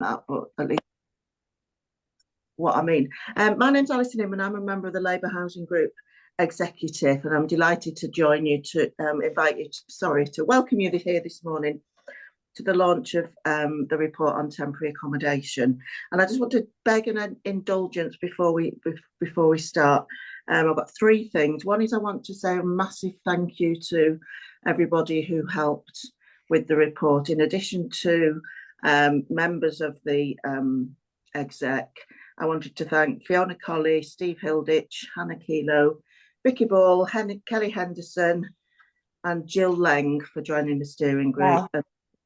that, but at least what I mean. My name's Alison Inman. I'm a member of the Labour Housing Group Executive, and I'm delighted to join you to to welcome you here this morning to the launch of the report on temporary accommodation. And I just want to beg an indulgence before we start. I've got three things. One is I want to say a massive thank you to everybody who helped with the report, in addition to members of the exec. I wanted to thank Fiona Colley, Steve Hilditch, Hannah Kelo, Vicky Ball, Kelly Henderson, and Jill Leng for joining the steering group. Wow.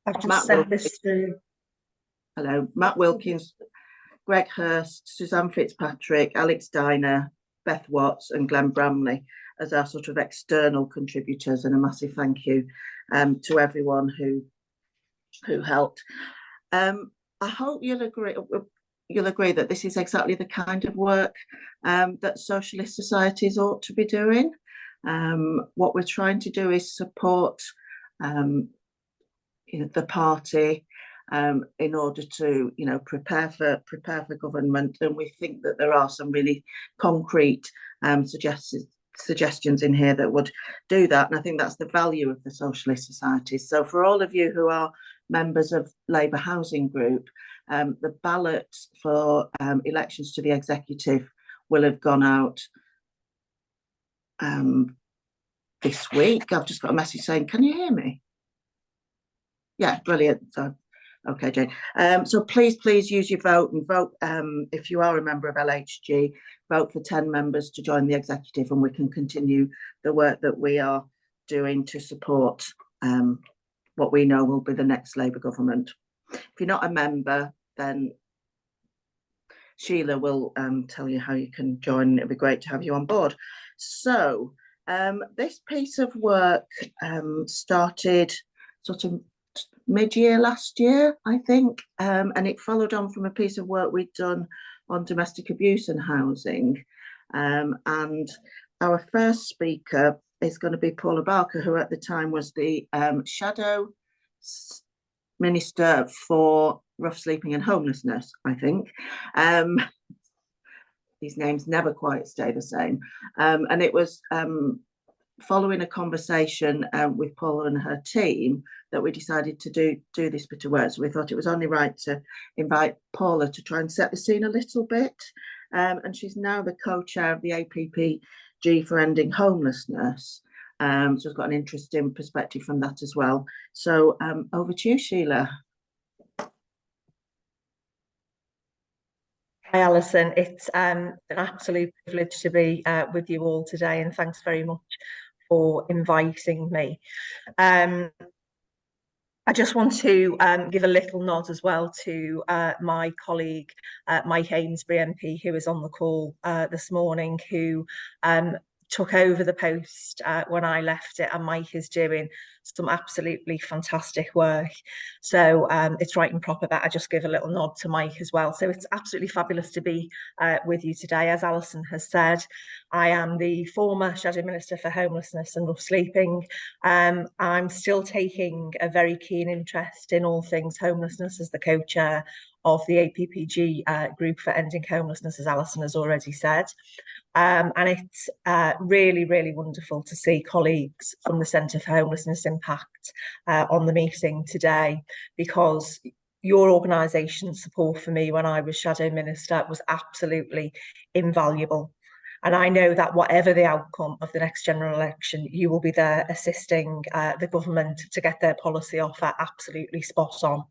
I've just sent this through. Hello, Matt Wilkins, Greg Hurst, Suzanne Fitzpatrick, Alex Diner, Beth Watts, and Glenn Bramley as our sort of external contributors, and a massive thank you to everyone who helped. I hope you'll agree that this is exactly the kind of work that socialist societies ought to be doing. What we're trying to do is support the party in order to prepare for government, and we think that there are some really concrete suggestions in here that would do that, and I think that's the value of the socialist societies. So for all of you who are members of Labour Housing Group, the ballot for elections to the executive will have gone out this week. I've just got a message saying, can you hear me? Yeah, brilliant. So, okay, Jane. So please use your vote, and vote if you are a member of LHG, vote for 10 members to join the executive, and we can continue the work that we are doing to support what we know will be the next Labour government. If you're not a member, then Sheila will tell you how you can join. It'd be great to have you on board. So this piece of work started sort of mid-year last year, I think, and it followed on from a piece of work we'd done on domestic abuse and housing. And our first speaker is going to be Paula Barker, who at the time was the Shadow Minister for Rough Sleeping and Homelessness, I think. These names never quite stay the same. And it was following a conversation with Paula and her team that we decided to do this bit of work. So we thought it was only right to invite Paula to try and set the scene a little bit. And she's now the co-chair of the APPG for Ending Homelessness. So she's got an interesting perspective from that as well. So over to you, Sheila. Hi, Alison. It's an absolute privilege to be with you all today, and thanks very much for inviting me. I just want to give a little nod as well to my colleague, Mike Amesbury MP, who is on the call this morning, who took over the post when I left it, and Mike is doing some absolutely fantastic work. So it's right and proper that I just give a little nod to Mike as well. So it's absolutely fabulous to be with you today. As Alison has said, I am the former Shadow Minister for Homelessness and Rough Sleeping. I'm still taking a very keen interest in all things homelessness as the co-chair of the APPG group for Ending Homelessness, as Alison has already said. And it's really, really wonderful to see colleagues from the Centre for Homelessness Impact on the meeting today, because your organisation's support for me when I was Shadow Minister was absolutely invaluable. And I know that whatever the outcome of the next general election, you will be there assisting the government to get their policy offer absolutely spot on.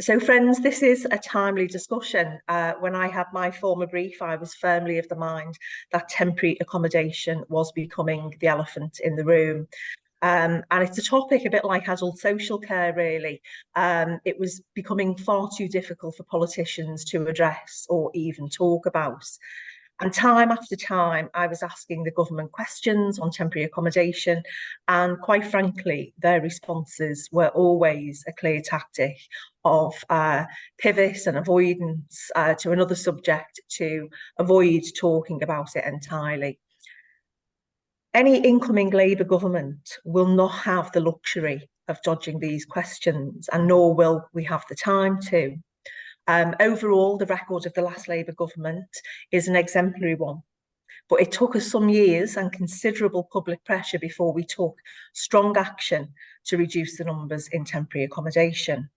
So friends, this is a timely discussion. When I had my former brief, I was firmly of the mind that temporary accommodation was becoming the elephant in the room. And it's a topic a bit like adult social care, really. It was becoming far too difficult for politicians to address or even talk about. And time after time, I was asking the government questions on temporary accommodation, and quite frankly, their responses were always a clear tactic of pivot and avoidance to another subject to avoid talking about it entirely. Any incoming Labour government will not have the luxury of dodging these questions, and nor will we have the time to. Overall, the record of the last Labour government is an exemplary one. But it took us some years and considerable public pressure before we took strong action to reduce the numbers in temporary accommodation.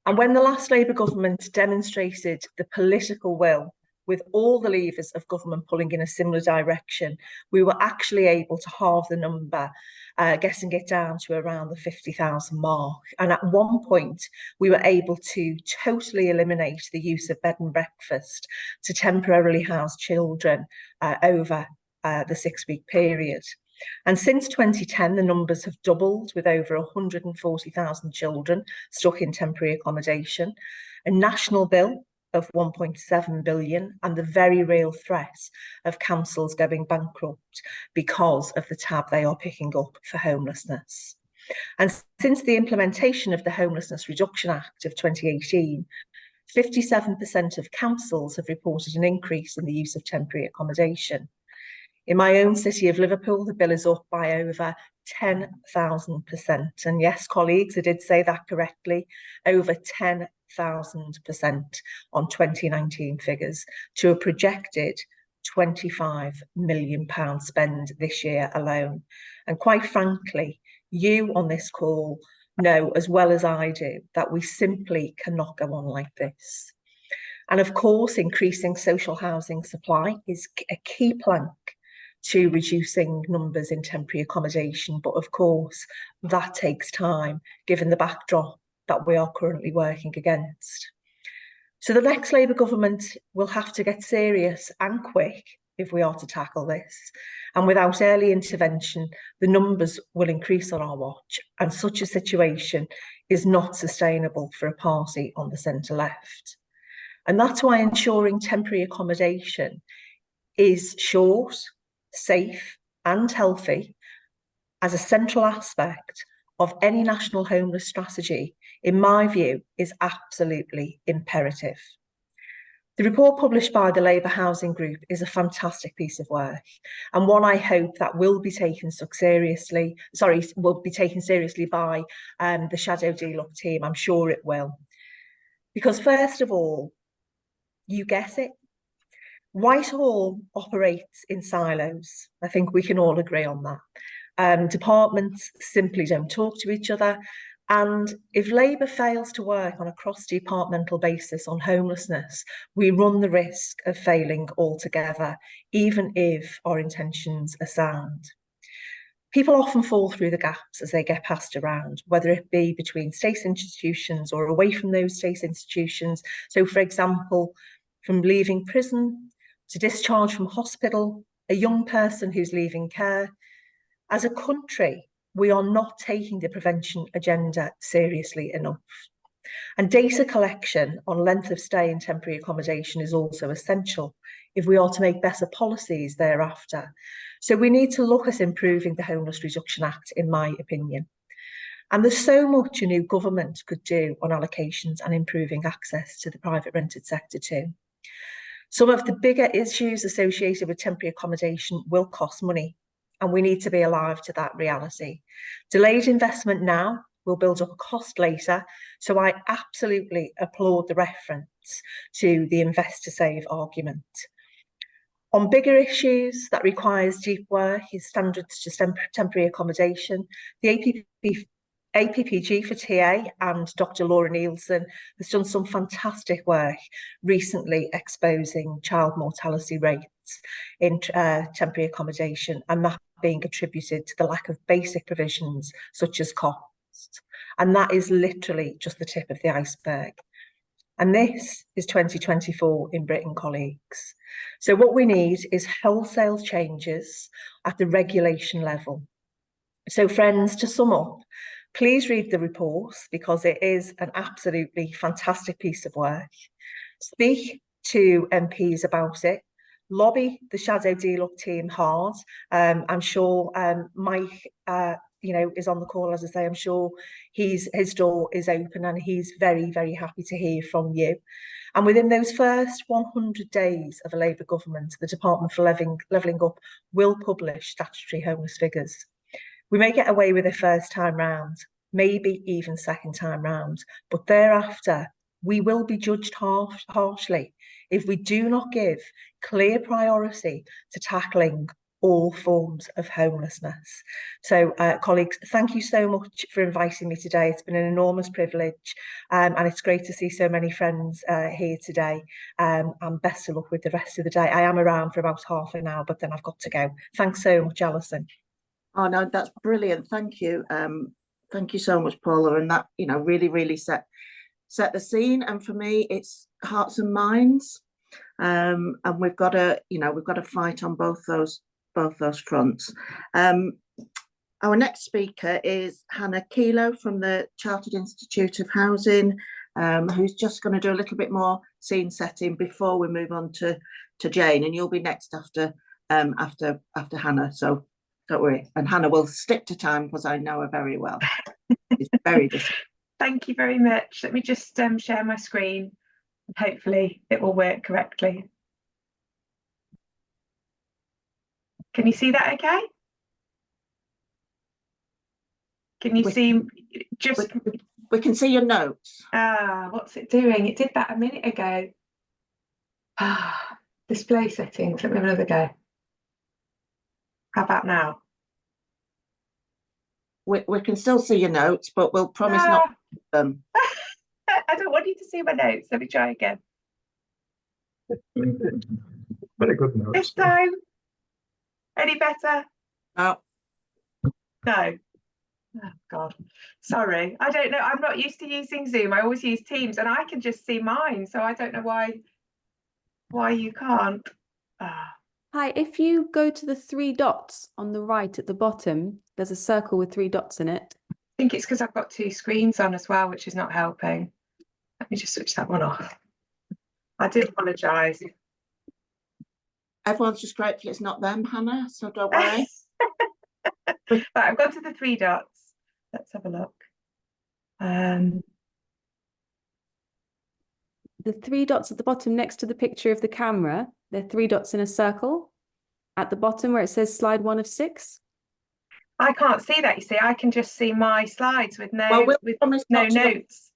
And when the last Labour government demonstrated the political will, with all the levers of government pulling in a similar direction, we were actually able to halve the number, getting it down to around the 50,000 mark. And at one point, we were able to totally eliminate the use of bed and breakfast to temporarily house children over the 6-week period. And since 2010, the numbers have doubled, with over 140,000 children stuck in temporary accommodation, a national bill of 1.7 billion, and the very real threat of councils going bankrupt because of the tab they are picking up for homelessness. And since the implementation of the Homelessness Reduction Act of 2018, 57% of councils have reported an increase in the use of temporary accommodation. In my own city of Liverpool, the bill is up by over 10,000%. And yes, colleagues, I did say that correctly, over 10,000% on 2019 figures, to a projected £25 million spend this year alone. And quite frankly, you on this call know as well as I do that we simply cannot go on like this. And of course, increasing social housing supply is a key plank to reducing numbers in temporary accommodation. But of course, that takes time, given the backdrop that we are currently working against. So the next Labour government will have to get serious and quick if we are to tackle this. And without early intervention, the numbers will increase on our watch. And such a situation is not sustainable for a party on the centre left. And that's why ensuring temporary accommodation is short, safe and healthy as a central aspect of any national homeless strategy, in my view, is absolutely imperative. The report published by the Labour Housing Group is a fantastic piece of work, and one I hope that will be taken seriously by the Shadow DLUC team. I'm sure it will. Because first of all, you get it. Whitehall operates in silos. I think we can all agree on that. Departments simply don't talk to each other. And if Labour fails to work on a cross-departmental basis on homelessness, we run the risk of failing altogether, even if our intentions are sound. People often fall through the gaps as they get passed around, whether it be between state institutions or away from those state institutions. So, for example, from leaving prison to discharge from hospital, a young person who's leaving care. As a country, we are not taking the prevention agenda seriously enough. And data collection on length of stay in temporary accommodation is also essential if we are to make better policies thereafter. So we need to look at improving the Homeless Reduction Act, in my opinion. And there's so much a new government could do on allocations and improving access to the private rented sector too. Some of the bigger issues associated with temporary accommodation will cost money, and we need to be alive to that reality. Delayed investment now will build up a cost later, so I absolutely applaud the reference to the invest to save argument. On bigger issues that requires deep work is standards to temporary accommodation. The APPG for TA and Dr. Laura Nielsen has done some fantastic work recently exposing child mortality rates in temporary accommodation, and that being attributed to the lack of basic provisions such as costs. And that is literally just the tip of the iceberg. And this is 2024 in Britain, colleagues. So what we need is wholesale changes at the regulation level. So friends, to sum up, please read the report because it is an absolutely fantastic piece of work. Speak to MPs about it. Lobby the Shadow DLUC team hard. I'm sure Mike, is on the call, as I say. I'm sure his door is open and he's very, very happy to hear from you. And within those first 100 days of a Labour government, the Department for Levelling Up will publish statutory homeless figures. We may get away with it first time round, maybe even second time round, but thereafter, we will be judged harshly if we do not give clear priority to tackling all forms of homelessness. So, colleagues, thank you so much for inviting me today. It's been an enormous privilege, and it's great to see so many friends here today. And best of luck with the rest of the day. I am around for about half an hour, but then I've got to go. Thanks so much, Alison. Oh no, that's brilliant. Thank you. Thank you so much, Paula. And that, really set the scene. And for me, it's hearts and minds. And we've got to fight on both those fronts. Our next speaker is Hannah Kelo from the Chartered Institute of Housing, who's just going to do a little bit more scene setting before we move on to Jane, and you'll be next after Hannah. So don't worry, and Hannah will stick to time because I know her very well. It's very disciplined. Thank you very much. Let me just share my screen. Hopefully it will work correctly. Can you see that okay? Can you see just... We can see your notes. What's it doing? It did that a minute ago. Display settings. Let me have another go. How about now? We can still see your notes, but we'll promise not to do them. I don't want you to see my notes. Let me try again. Very good notes. This time. Any better? No. No. Oh God, sorry. I don't know. I'm not used to using Zoom. I always use Teams, and I can just see mine. So I don't know why you can't. Hi, if you go to the three dots on the right at the bottom, there's a circle with three dots in it. I think it's because I've got two screens on as well, which is not helping. Let me just switch that one off. I do apologise. Everyone's just grateful it's not them, Hannah, so don't worry. Right, I've gone to the three dots. Let's have a look. The three dots at the bottom next to the picture of the camera, they're three dots in a circle. At the bottom where it says slide 1 of 6. I can't see that, you see. I can just see my slides with no notes.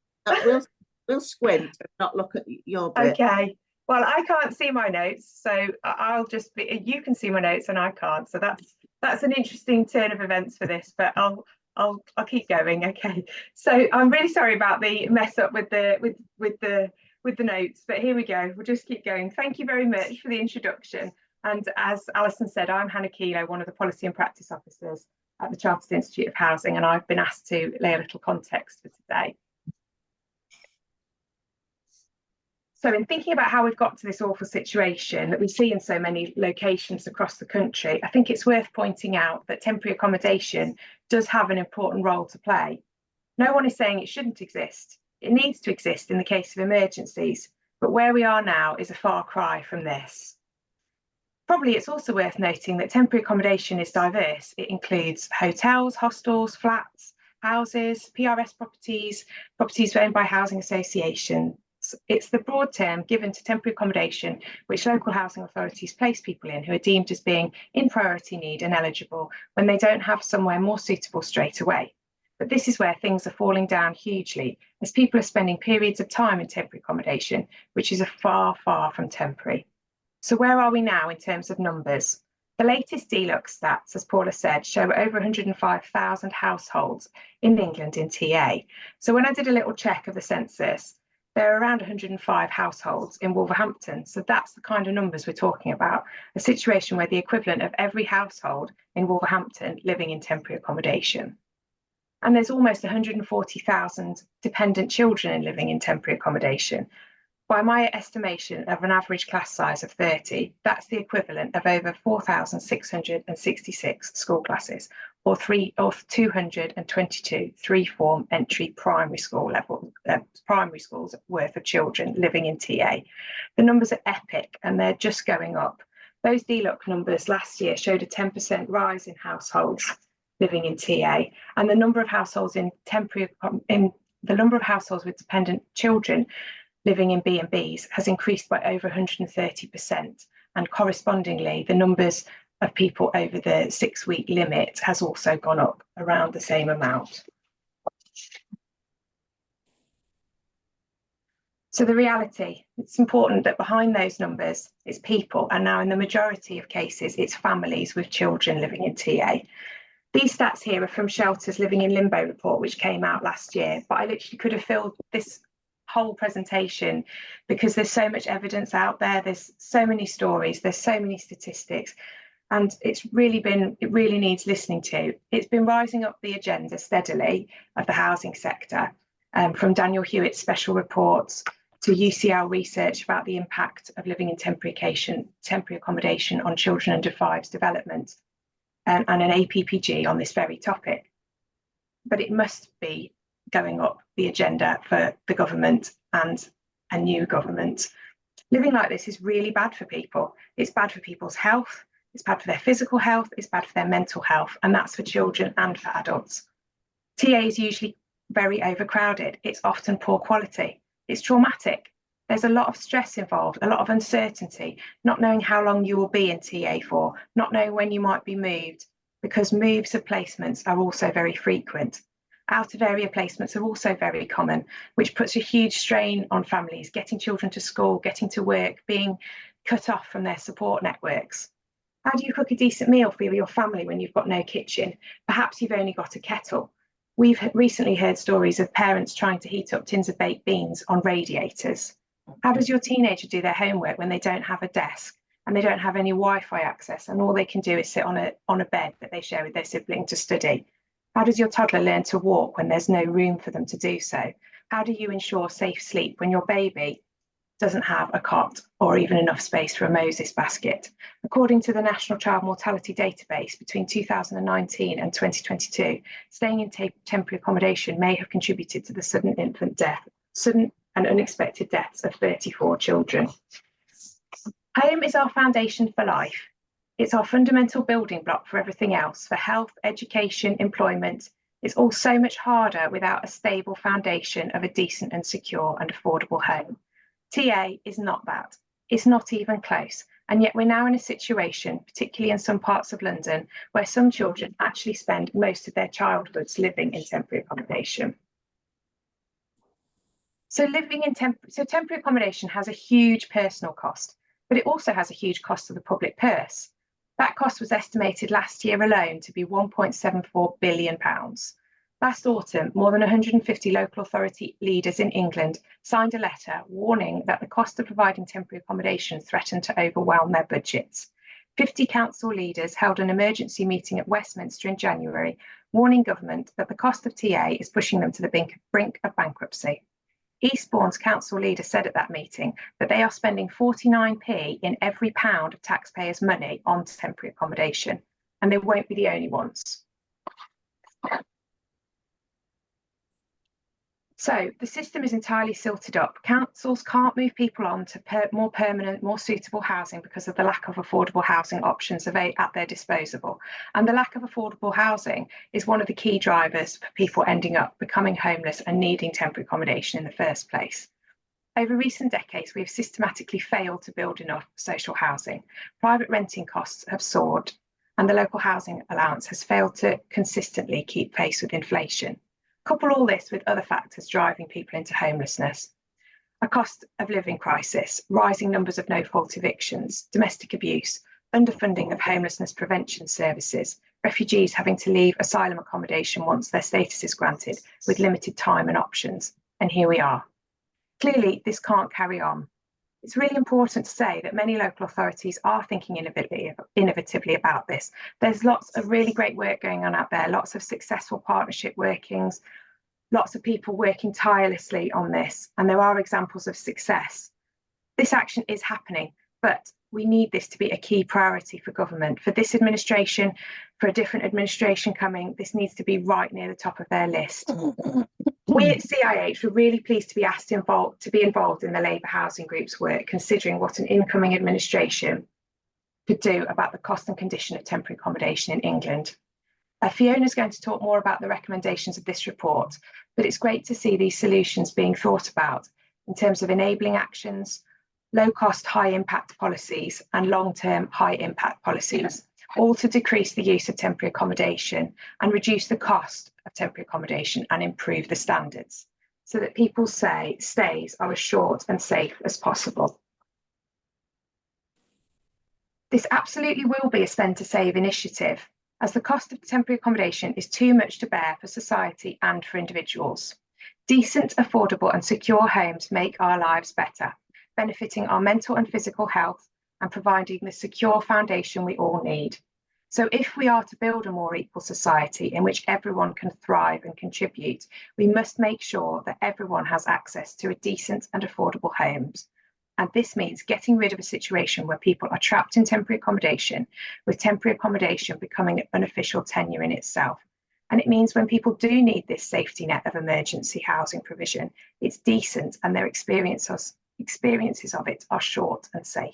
We'll squint and not look at your bit. Okay. Well, I can't see my notes, so I'll just be. You can see my notes and I can't. So that's an interesting turn of events for this. But I'll keep going. Okay. So I'm really sorry about the mess up with the notes, but here we go. We'll just keep going. Thank you very much for the introduction. And as Alison said, I'm Hannah Kelo, one of the Policy and Practice Officers at the Chartered Institute of Housing, and I've been asked to lay a little context for today. So in thinking about how we've got to this awful situation that we see in so many locations across the country, I think it's worth pointing out that temporary accommodation does have an important role to play. No one is saying it shouldn't exist. It needs to exist in the case of emergencies, but where we are now is a far cry from this. Probably it's also worth noting that temporary accommodation is diverse. It includes hotels, hostels, flats, houses, PRS properties, properties owned by housing associations. It's the broad term given to temporary accommodation which local housing authorities place people in who are deemed as being in priority need and eligible when they don't have somewhere more suitable straight away. But this is where things are falling down hugely as people are spending periods of time in temporary accommodation, which is far, far from temporary. So where are we now in terms of numbers? The latest Deluxe stats, as Paula said, show over 105,000 households in England in TA. So when I did a little check of the census, there are around 105 households in Wolverhampton. So that's the kind of numbers we're talking about, a situation where the equivalent of every household in Wolverhampton living in temporary accommodation. And there's almost 140,000 dependent children living in temporary accommodation. By my estimation of an average class size of 30, that's the equivalent of over 4,666 school classes, or 222 three-form entry primary school level primary schools worth of children living in TA. The numbers are epic and they're just going up. Those Deluxe numbers last year showed a 10% rise in households living in TA, and the number of households with dependent children living in B&Bs has increased by over 130%, and correspondingly the numbers of people over the 6-week limit has also gone up around the same amount. So the reality, it's important that behind those numbers is people, and now in the majority of cases, it's families with children living in TA. These stats here are from Shelters Living in Limbo report, which came out last year, but I literally could have filled this whole presentation because there's so much evidence out there, there's so many stories, there's so many statistics, and it really needs listening to. It's been rising up the agenda steadily of the housing sector, from Daniel Hewitt's special reports to UCL research about the impact of living in temporary accommodation on children under 5's development, and an APPG on this very topic. But it must be going up the agenda for the government and a new government. Living like this is really bad for people. It's bad for people's health, it's bad for their physical health, it's bad for their mental health, and that's for children and for adults. TA is usually very overcrowded, it's often poor quality, it's traumatic. There's a lot of stress involved, a lot of uncertainty, not knowing how long you will be in TA for, not knowing when you might be moved, because moves of placements are also very frequent. Out of area placements are also very common, which puts a huge strain on families, getting children to school, getting to work, being cut off from their support networks. How do you cook a decent meal for your family when you've got no kitchen? Perhaps you've only got a kettle. We've recently heard stories of parents trying to heat up tins of baked beans on radiators. How does your teenager do their homework when they don't have a desk and they don't have any Wi-Fi access and all they can do is sit on a bed that they share with their sibling to study? How does your toddler learn to walk when there's no room for them to do so? How do you ensure safe sleep when your baby doesn't have a cot or even enough space for a Moses basket? According to the National Child Mortality Database, between 2019 and 2022, staying in temporary accommodation may have contributed to the sudden and unexpected deaths of 34 children. Home is our foundation for life. It's our fundamental building block for everything else, for health, education, employment. It's all so much harder without a stable foundation of a decent and secure and affordable home. TA is not that. It's not even close. And yet we're now in a situation, particularly in some parts of London, where some children actually spend most of their childhoods living in temporary accommodation. So temporary accommodation has a huge personal cost, but it also has a huge cost to the public purse. That cost was estimated last year alone to be £1.74 billion. Last autumn, more than 150 local authority leaders in England signed a letter warning that the cost of providing temporary accommodation threatened to overwhelm their budgets. 50 council leaders held an emergency meeting at Westminster in January, warning government that the cost of TA is pushing them to the brink of bankruptcy. Eastbourne's council leader said at that meeting that they are spending 49p in every pound of taxpayers' money on temporary accommodation, and they won't be the only ones. So the system is entirely silted up. Councils can't move people on to more permanent, more suitable housing because of the lack of affordable housing options at their disposal. And the lack of affordable housing is one of the key drivers for people ending up becoming homeless and needing temporary accommodation in the first place. Over recent decades, we have systematically failed to build enough social housing. Private renting costs have soared, and the local housing allowance has failed to consistently keep pace with inflation. Couple all this with other factors driving people into homelessness: a cost of living crisis, rising numbers of no-fault evictions, domestic abuse, underfunding of homelessness prevention services, refugees having to leave asylum accommodation once their status is granted with limited time and options. And here we are. Clearly, this can't carry on. It's really important to say that many local authorities are thinking innovatively about this. There's lots of really great work going on out there, lots of successful partnership workings, lots of people working tirelessly on this, and there are examples of success. This action is happening, but we need this to be a key priority for government. For this administration, for a different administration coming, this needs to be right near the top of their list. We at CIH were really pleased to be asked to be involved in the Labour Housing Group's work, considering what an incoming administration could do about the cost and condition of temporary accommodation in England. Fiona's going to talk more about the recommendations of this report, but it's great to see these solutions being thought about in terms of enabling actions, low-cost, high-impact policies and long-term high-impact policies, all to decrease the use of temporary accommodation and reduce the cost of temporary accommodation and improve the standards. so that people's stays are as short and safe as possible. This absolutely will be a spend to save initiative, as the cost of temporary accommodation is too much to bear for society and for individuals. Decent, affordable and secure homes make our lives better, benefiting our mental and physical health and providing the secure foundation we all need. So if we are to build a more equal society in which everyone can thrive and contribute, we must make sure that everyone has access to a decent and affordable homes. And this means getting rid of a situation where people are trapped in temporary accommodation, with temporary accommodation becoming an unofficial tenure in itself. And it means when people do need this safety net of emergency housing provision, it's decent and their experiences of it are short and safe.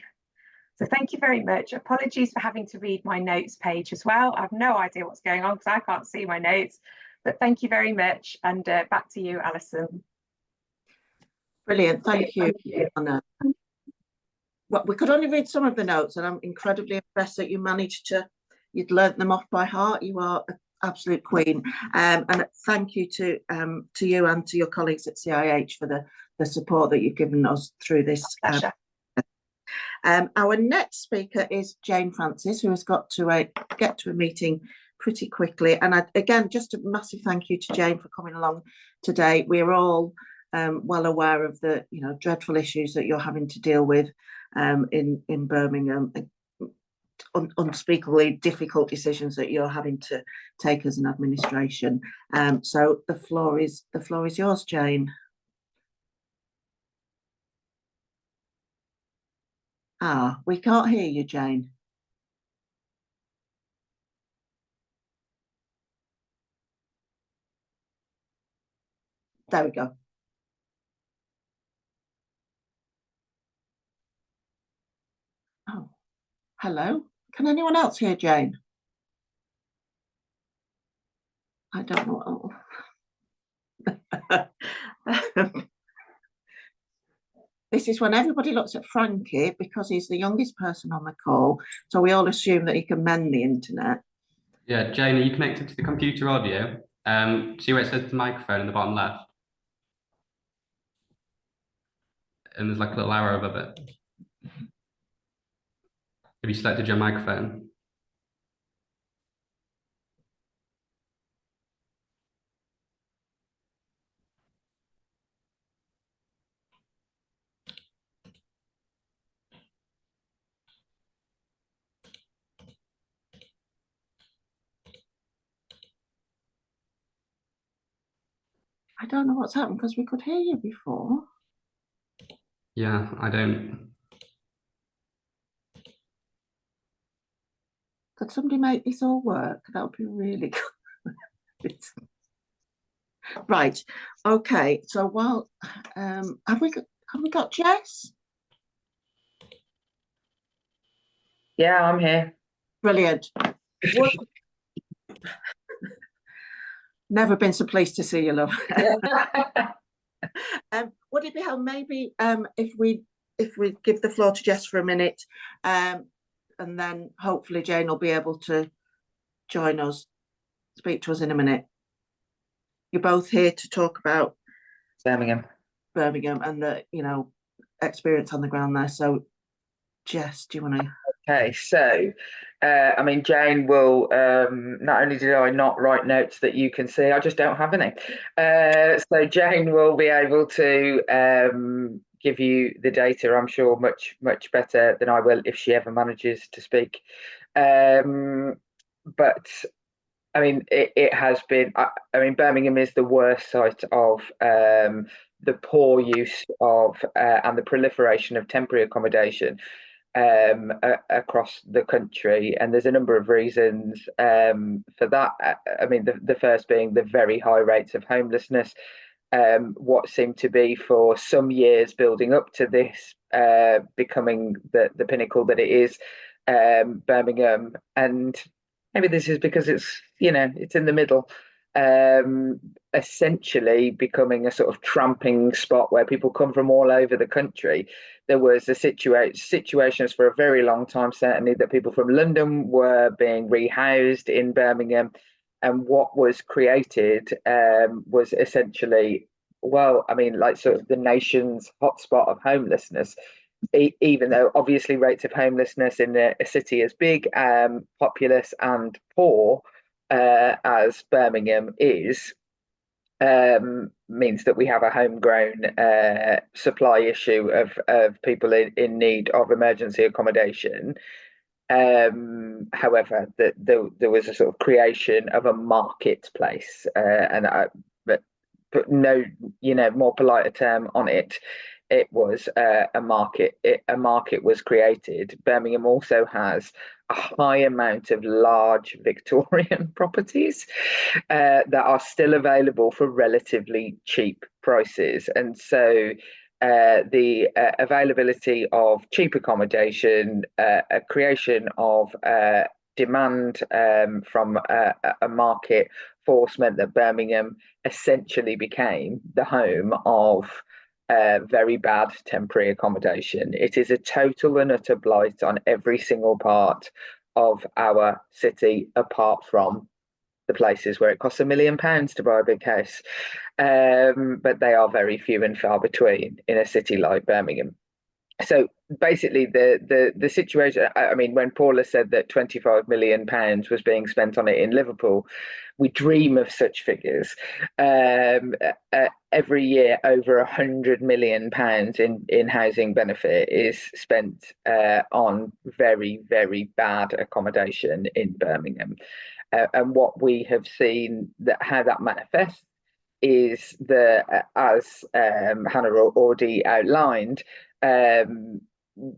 So thank you very much. Apologies for having to read my notes page as well. I have no idea what's going on because I can't see my notes, but thank you very much. And back to you, Alison. Brilliant, thank you, Anna. Well, we could only read some of the notes, and I'm incredibly impressed that you managed to, you'd learnt them off by heart. You are an absolute queen. And thank you to you and to your colleagues at CIH for the support that you've given us through this. Pleasure. Our next speaker is Jane Francis, who has got to get to a meeting pretty quickly. And again, just a massive thank you to Jane for coming along today. We're all well aware of the dreadful issues that you're having to deal with in Birmingham, unspeakably difficult decisions that you're having to take as an administration. So the floor is yours, Jane. We can't hear you, Jane. There we go. Oh, hello. Can anyone else hear Jane? I don't know. This is when everybody looks at Frankie because he's the youngest person on the call. So we all assume that he can mend the internet. Yeah, Jane, are you connected to the computer audio? See where it says the microphone in the bottom left? And there's like a little arrow above it. Have you selected your microphone? I don't know what's happened because we could hear you before. Yeah, I don't. Could somebody make this all work? That would be really good. Right. Okay. So while have we got Jess? Yeah, I'm here. Brilliant. Never been so pleased to see you, love. Would it be helpful maybe if we give the floor to Jess for a minute, and then hopefully Jane will be able to join us, speak to us in a minute. You're both here to talk about Birmingham and the experience on the ground there. So Jess, do you want to? Okay, so I mean, Jane will not only did I not write notes that you can see, I just don't have any. So Jane will be able to give you the data, I'm sure, much better than I will if she ever manages to speak. But I mean, it has been, I mean, Birmingham is the worst site of the poor use of and the proliferation of temporary accommodation across the country, and there's a number of reasons for that. I mean, the first being the very high rates of homelessness, what seemed to be for some years building up to this becoming the pinnacle that it is, Birmingham. And maybe this is because it's it's in the middle, essentially becoming a sort of tramping spot where people come from all over the country. There was a situations for a very long time, certainly, that people from London were being rehoused in Birmingham, and what was created was essentially well, I mean, like sort of the nation's hotspot of homelessness, even though obviously rates of homelessness in a city as big, populous and poor as Birmingham is, means that we have a homegrown supply issue of people in need of emergency accommodation. However, there was a sort of creation of a marketplace, but put no, more politer term on it. It was a market. A market was created. Birmingham also has a high amount of large Victorian properties that are still available for relatively cheap prices, and so the availability of cheap accommodation, a creation of demand from a market force meant that Birmingham essentially became the home of very bad temporary accommodation. It is a total and utter blight on every single part of our city, apart from the places where it costs £1 million to buy a big house. But they are very few and far between in a city like Birmingham. So basically, the situation, I mean, when Paula said that £25 million was being spent on it in Liverpool, we dream of such figures. Every year, over £100 million in housing benefit is spent on very, very bad accommodation in Birmingham. And what we have seen, how that manifests, is that, as Hannah already outlined,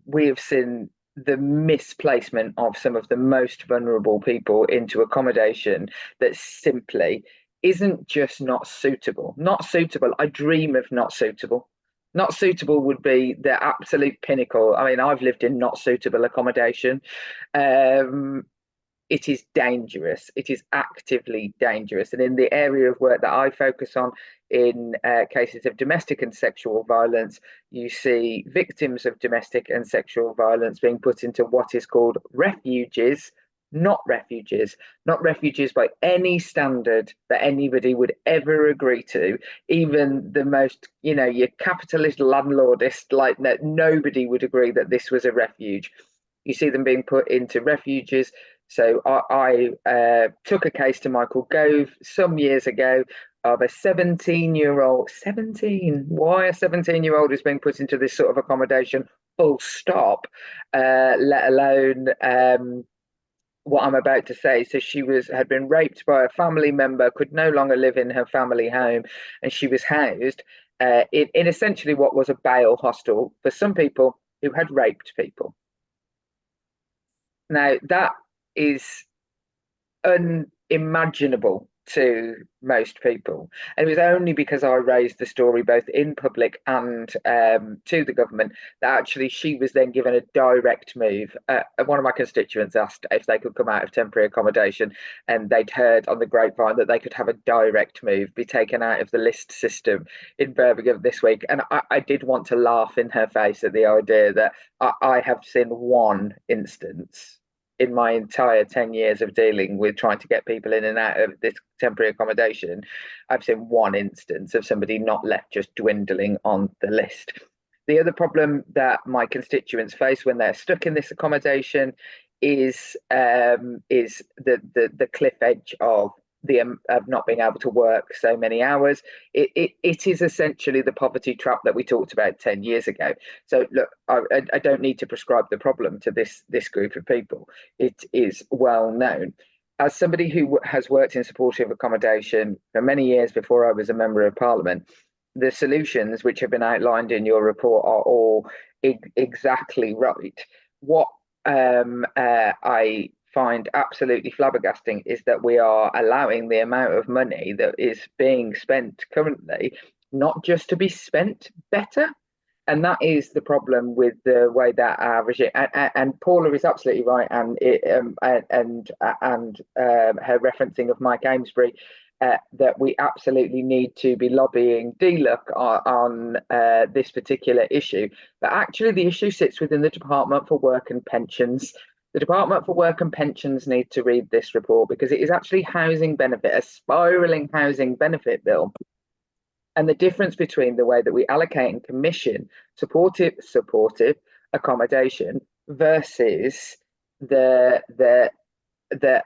we have seen the misplacement of some of the most vulnerable people into accommodation that simply isn't just not suitable. Not suitable. I dream of not suitable. Not suitable would be the absolute pinnacle. I mean, I've lived in not suitable accommodation. It is dangerous. It is actively dangerous. And in the area of work that I focus on, in cases of domestic and sexual violence, you see victims of domestic and sexual violence being put into what is called refuges, not refuges by any standard that anybody would ever agree to. Even the most, your capitalist landlordist, like nobody would agree that this was a refuge. You see them being put into refuges. So I took a case to Michael Gove some years ago of a 17-year-old. 17. Why a 17-year-old is being put into this sort of accommodation? Full stop. Let alone what I'm about to say. So she had been raped by a family member, could no longer live in her family home, and she was housed in essentially what was a bail hostel for some people who had raped people. Now that is unimaginable to most people, and it was only because I raised the story both in public and to the government that actually she was then given a direct move. One of my constituents asked if they could come out of temporary accommodation, and they'd heard on the grapevine that they could have a direct move, be taken out of the list system in Birmingham this week. And I did want to laugh in her face at the idea that I have seen one instance in my entire 10 years of dealing with trying to get people in and out of this temporary accommodation. I've seen one instance of somebody not left just dwindling on the list. The other problem that my constituents face when they're stuck in this accommodation is the cliff edge of not being able to work so many hours. It is essentially the poverty trap that we talked about 10 years ago. So look, I don't need to prescribe the problem to this group of people. It is well known. As somebody who has worked in supportive accommodation for many years before I was a member of Parliament, the solutions which have been outlined in your report are all exactly right. What I find absolutely flabbergasting is that we are allowing the amount of money that is being spent currently not just to be spent better. And that is the problem with the way that our regime, and Paula is absolutely right, and her referencing of Mike Amesbury, that we absolutely need to be lobbying DLUC on this particular issue. But actually the issue sits within the Department for Work and Pensions. The Department for Work and Pensions need to read this report, because it is actually housing benefit, a spiralling housing benefit bill And the difference between the way that we allocate and commission supportive accommodation versus the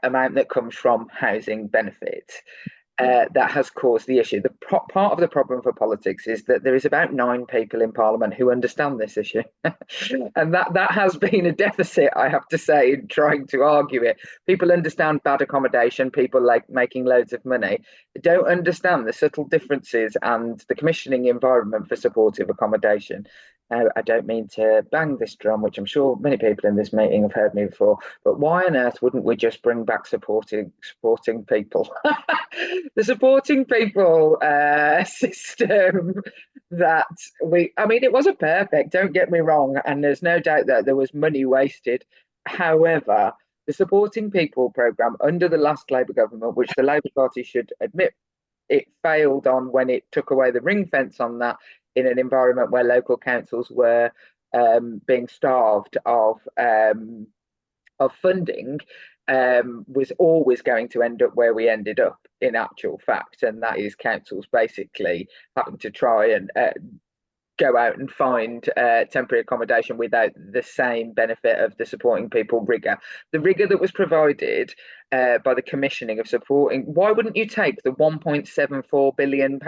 amount that comes from housing benefits. That has caused the issue. Part of the problem for politics is that there is about 9 people in Parliament who understand this issue, and that has been a deficit, I have to say, in trying to argue it. People understand bad accommodation, people like making loads of money, they don't understand the subtle differences and the commissioning environment for supportive accommodation. Now, I don't mean to bang this drum, which I'm sure many people in this meeting have heard me before, but why on earth wouldn't we just bring back supporting people? The supporting people system that I mean, it wasn't perfect, don't get me wrong, and there's no doubt that there was money wasted. However, the supporting people programme under the last Labour government, which the Labour Party should admit it failed on when it took away the ring fence on that, in an environment where local councils were being starved of funding, was always going to end up where we ended up in actual fact, and that is councils basically having to try and go out and find temporary accommodation without the same benefit of the supporting people rigour. The rigour that was provided by the commissioning of supporting, why wouldn't you take the £1.74 billion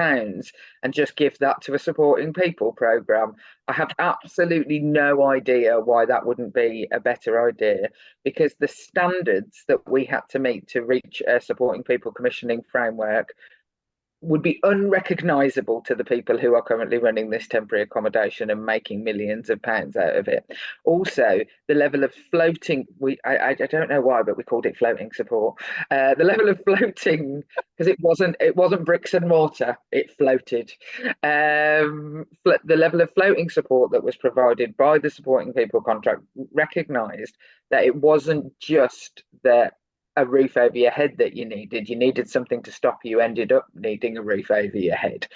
and just give that to a supporting people programme? I have absolutely no idea why that wouldn't be a better idea, because the standards that we had to meet to reach a supporting people commissioning framework would be unrecognisable to the people who are currently running this temporary accommodation and making millions of pounds out of it. Also, the level of floating, I don't know why, but we called it floating support. The level of floating, because it wasn't bricks and mortar, it floated. The level of floating support that was provided by the supporting people contract recognised that it wasn't just that a roof over your head that you needed something to stop you ended up needing a roof over your head,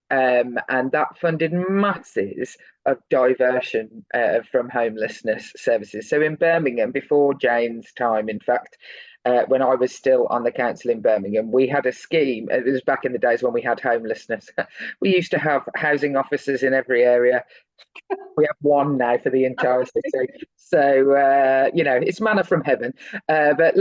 and that funded masses of diversion from homelessness services. So in Birmingham, before Jane's time, in fact, when I was still on the council in Birmingham, we had a scheme. It was back in the days when we had homelessness. We used to have housing officers in every area. We have one now for the entire city, so it's manna from heaven. But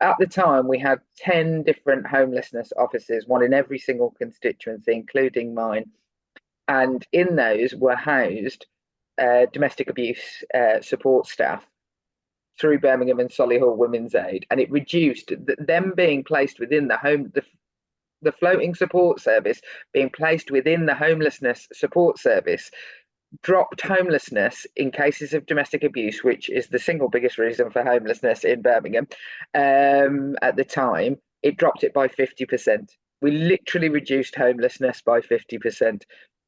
at the time we had 10 different homelessness officers, one in every single constituency, including mine, and in those were housed domestic abuse support staff through Birmingham and Solihull Women's Aid, and it reduced them being placed within the floating support service, being placed within the homelessness support service, dropped homelessness in cases of domestic abuse, which is the single biggest reason for homelessness in Birmingham at the time. It dropped it by 50%. We literally reduced homelessness by 50%.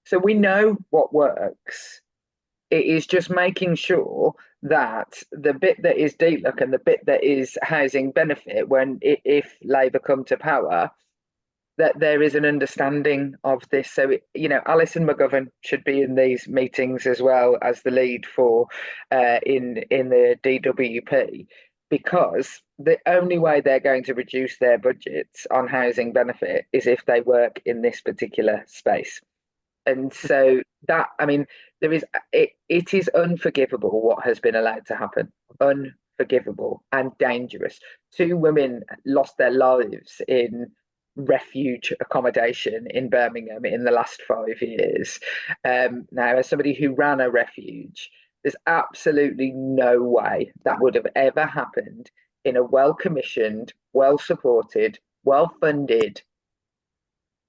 So we know what works. It is just making sure that the bit that is DLUC and the bit that is housing benefit, if Labour come to power, that there is an understanding of this. So, Alison McGovern should be in these meetings as well as the lead for in the DWP, because the only way they're going to reduce their budgets on housing benefit is if they work in this particular space. And so that, I mean, it is unforgivable what has been allowed to happen. Unforgivable and dangerous. 2 women lost their lives in refuge accommodation in Birmingham in the last 5 years. Now, as somebody who ran a refuge, there's absolutely no way that would have ever happened in a well-commissioned, well-supported, well-funded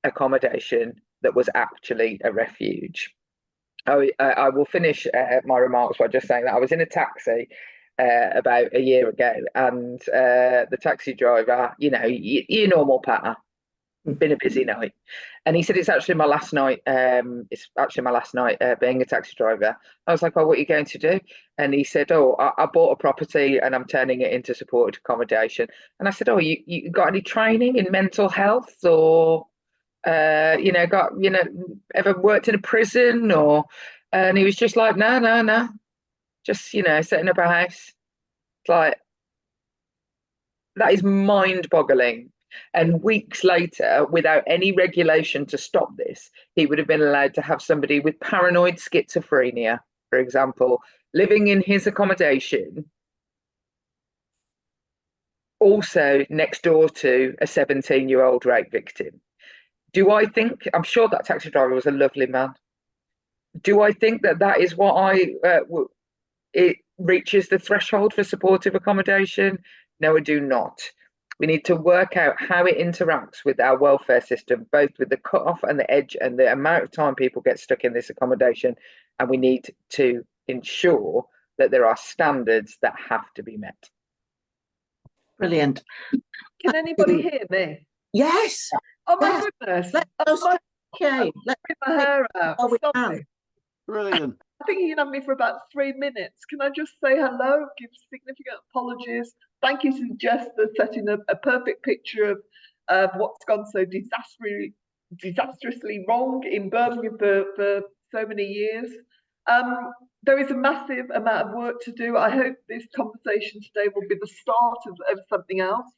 accommodation that was actually a refuge. I will finish my remarks by just saying that I was in a taxi about a year ago, and the taxi driver, your normal patter, been a busy night, and he said it's actually my last night. It's actually my last night being a taxi driver. I was like, "Oh, what are you going to do?" And he said, "Oh, I bought a property and I'm turning it into supported accommodation." And I said, "Oh, you got any training in mental health, or ever worked in a prison, or?" And he was just like, no, just setting up a house. It's like, that is mind-boggling. And weeks later, without any regulation to stop this, he would have been allowed to have somebody with paranoid schizophrenia, for example, living in his accommodation, also next door to a 17-year-old rape victim. Do I think, I'm sure that taxi driver was a lovely man. Do I think that that is what it reaches the threshold for supportive accommodation? No, I do not. We need to work out how it interacts with our welfare system, both with the cut-off and the edge and the amount of time people get stuck in this accommodation. And we need to ensure that there are standards that have to be met. Brilliant. Can anybody hear me? Yes. Oh my Yes. goodness. Let us okay. Rip my hair out. Oh, we Stop can. it. Brilliant. I think you can have me for about 3 minutes. Can I just say hello, give significant apologies? Thank you to Jess for setting a perfect picture of what's gone so disastrously wrong in Birmingham for so many years. There is a massive amount of work to do. I hope this conversation today will be the start of something else.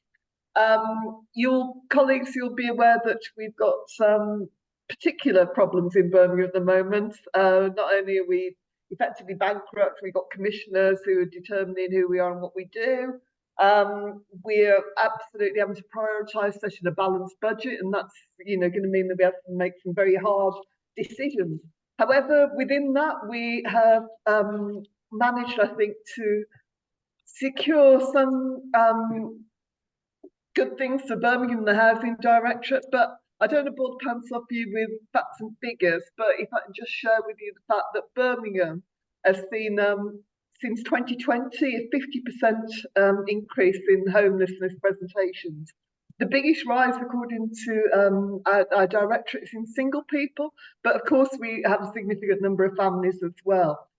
Your colleagues, you'll be aware that we've got some particular problems in Birmingham at the moment. Not only are we effectively bankrupt, we've got commissioners who are determining who we are and what we do. We're absolutely having to prioritise setting a balanced budget, and that's going to mean that we have to make some very hard decisions. However, within that, we have managed, I think, to secure some good things for Birmingham, the Housing Directorate, but I don't want to bore the pants off you with facts and figures, but if I can just share with you the fact that Birmingham has seen, since 2020, a 50% increase in homelessness presentations. The biggest rise, according to our directorate, is in single people, but of course we have a significant number of families as well.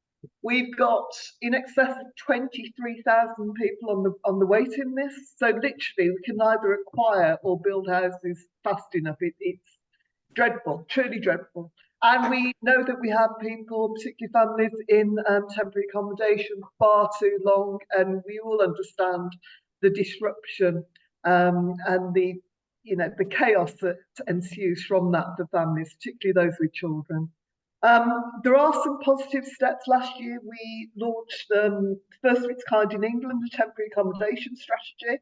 We've got in excess of 23,000 people on the waiting list. So literally, we can neither acquire or build houses fast enough. It's dreadful, truly dreadful. And we know that we have people, particularly families, in temporary accommodation far too long, and we all understand the disruption and the chaos that ensues from that for families, particularly those with children. There are some positive steps. Last year, we launched first of its kind in England, a temporary accommodation strategy,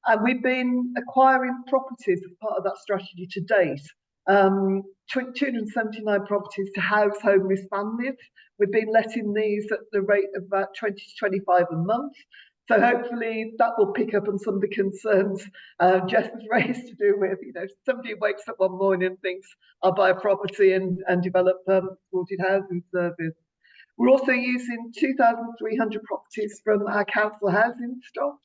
and we've been acquiring properties as part of that strategy to date. 279 properties to house homeless families. We've been letting these at the rate of about 20 to 25 a month. So hopefully that will pick up on some of the concerns Jess has raised to do with, somebody wakes up one morning and thinks, I'll buy a property and develop supported housing service. We're also using 2,300 properties from our council housing stock,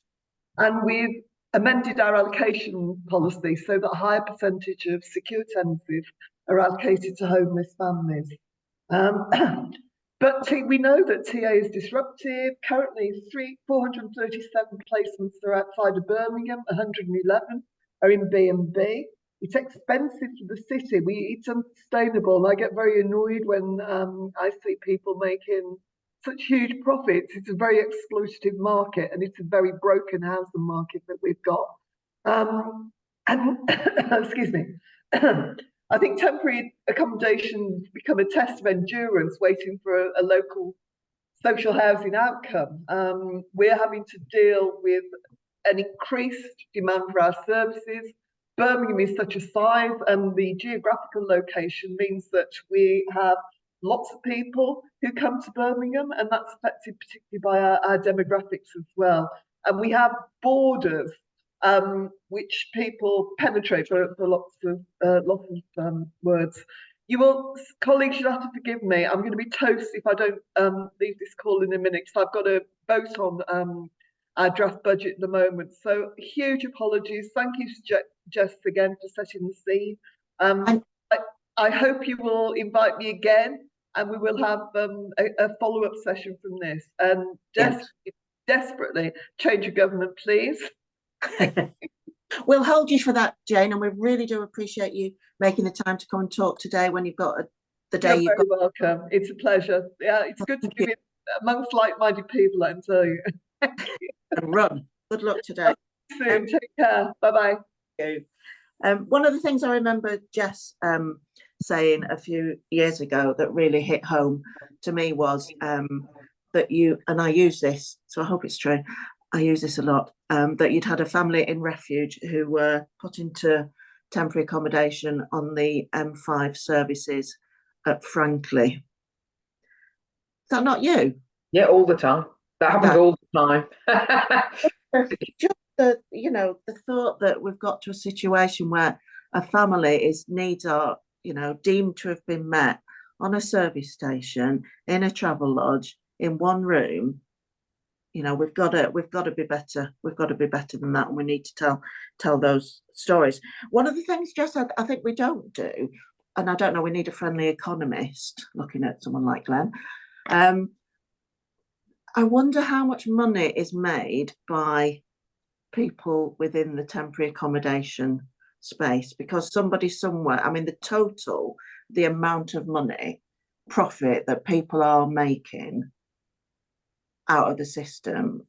and we've amended our allocation policy so that a higher percentage of secure tenancies are allocated to homeless families. But we know that TA is disruptive. Currently, 437 placements are outside of Birmingham, 111 are in B&B. It's expensive for the city. It's unsustainable. And I get very annoyed when I see people making such huge profits. It's a very exploitative market, and it's a very broken housing market that we've got. And excuse me. I think temporary accommodation become a test of endurance, waiting for a local social housing outcome. We're having to deal with an increased demand for our services. Birmingham is such a size, and the geographical location means that we have lots of people who come to Birmingham, and that's affected particularly by our demographics as well. And we have borders which people penetrate for lots of words. You will, colleagues, you'll have to forgive me. I'm going to be toast if I don't leave this call in a minute, because I've got to vote on our draft budget at the moment. So huge apologies. Thank you to Jess again for setting the scene. I hope you will invite me again, and we will have a follow-up session from this. And desperately change your government, please. We'll hold you for that, Jane, and we really do appreciate you making the time to come and talk today when you've got the day. You're very welcome. It's a pleasure. Yeah, it's good to be amongst like-minded people, I can tell you. And run. Good luck today. Soon. Take care. Bye-bye. you. One of the things I remember Jess saying a few years ago that really hit home to me was that you, and I use this, so I hope it's true, I use this a lot, that you'd had a family in refuge who were put into temporary accommodation on the M5 services at Frankley. Is that not you? Yeah, all the time. That happens all the time. Just the thought that we've got to a situation where a family's needs are, deemed to have been met on a service station, in a travel lodge, in one room. We've got to be better. We've got to be better than that, and we need to tell those stories. One of the things, Jess, I think we don't do, and I don't know, we need a friendly economist looking at someone like Glenn. I wonder how much money is made by people within the temporary accommodation space, because somebody somewhere, I mean, the amount of money, profit that people are making out of the system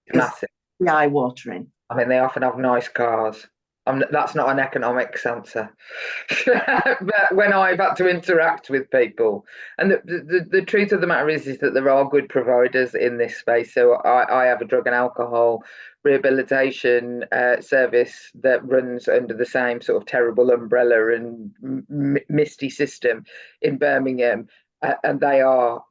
is Massive. eye-watering. I mean, they often have nice cars. That's not an economics answer. But when I've had to interact with people, and the truth of the matter is that there are good providers in this space. So I have a drug and alcohol rehabilitation service that runs under the same sort of terrible umbrella and misty system in Birmingham. And they are,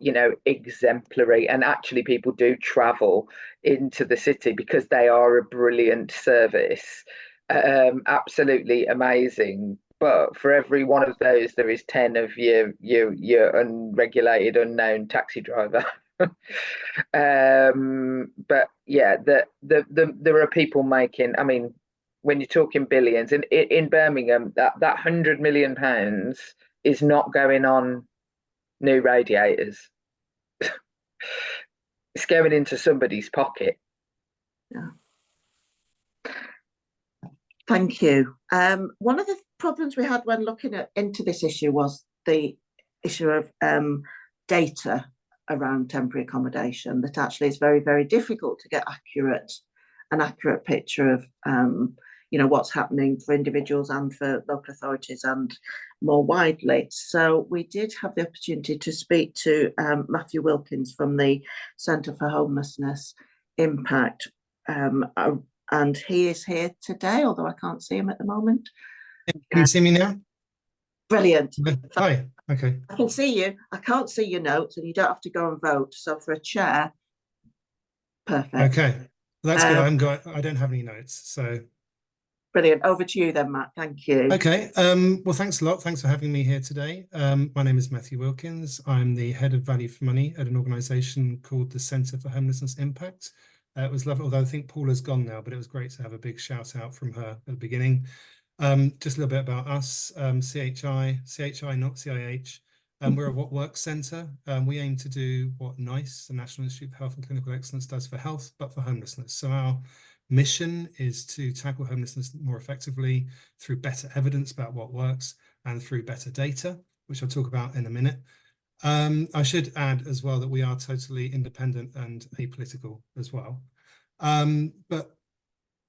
exemplary. And actually, people do travel into the city because they are a brilliant service. Absolutely amazing. But for every one of those, there is 10 of your unregulated, unknown taxi driver. But yeah, there are people making. I mean, when you're talking billions, and in Birmingham, that £100 million is not going on new radiators. It's going into somebody's pocket. Yeah. Thank you. One of the problems we had when looking into this issue was the issue of data around temporary accommodation, that actually is very, very difficult to get an accurate picture of what's happening for individuals and for local authorities and more widely. So we did have the opportunity to speak to Matthew Wilkins from the Centre for Homelessness Impact, and he is here today, although I can't see him at the moment. Can you see me now? Brilliant. Hi. Okay. I can see you. I can't see your notes, and you don't have to go and vote. So for a chair, perfect. Okay. Well, that's good. I don't have any notes. So brilliant. Over to you then, Matt. Thank you. Okay. Well, thanks a lot. Thanks for having me here today. My name is Matthew Wilkins. I'm the head of value for money at an organisation called the Centre for Homelessness Impact. It was lovely, although I think Paula's gone now, but it was great to have a big shout out from her at the beginning. Just a little bit about us. CHI, not CIH. We're a What Works Centre. We aim to do what NICE, the National Institute for Health and Clinical Excellence, does for health, but for homelessness. So our mission is to tackle homelessness more effectively through better evidence about what works and through better data, which I'll talk about in a minute. I should add as well that we are totally independent and apolitical as well. But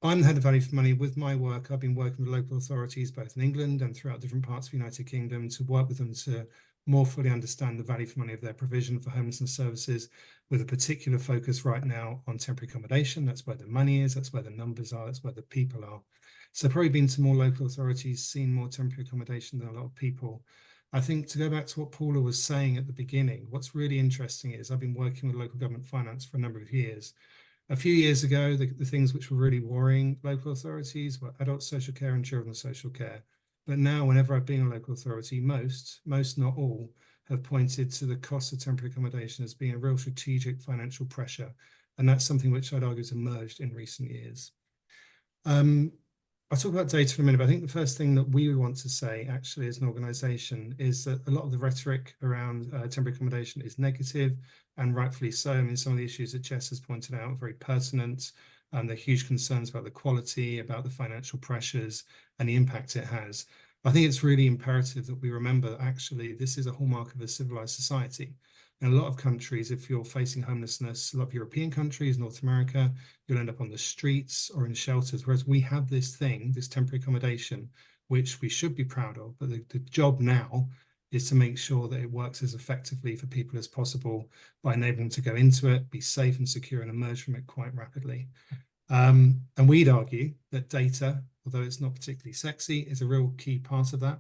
I'm the head of value for money. With my work, I've been working with local authorities both in England and throughout different parts of the United Kingdom to work with them to more fully understand the value for money of their provision for homelessness services, with a particular focus right now on temporary accommodation. That's where the money is, that's where the numbers are, that's where the people are. So I've probably been to more local authorities, seen more temporary accommodation than a lot of people. I think to go back to what Paula was saying at the beginning, what's really interesting is I've been working with local government finance for a number of years. A few years ago, the things which were really worrying local authorities were adult social care and children's social care. But now, whenever I've been in a local authority, most, not all, have pointed to the cost of temporary accommodation as being a real strategic financial pressure. And that's something which I'd argue has emerged in recent years. I'll talk about data in a minute, but I think the first thing that we would want to say actually as an organisation is that a lot of the rhetoric around temporary accommodation is negative, and rightfully so. I mean, some of the issues that Jess has pointed out are very pertinent. There are huge concerns about the quality, about the financial pressures and the impact it has. I think it's really imperative that we remember that actually this is a hallmark of a civilised society. In a lot of countries, if you're facing homelessness, a lot of European countries, North America, you'll end up on the streets or in shelters. Whereas we have this thing, this temporary accommodation, which we should be proud of. But the job now is to make sure that it works as effectively for people as possible by enabling them to go into it, be safe and secure, and emerge from it quite rapidly. And we'd argue that data, although it's not particularly sexy, is a real key part of that.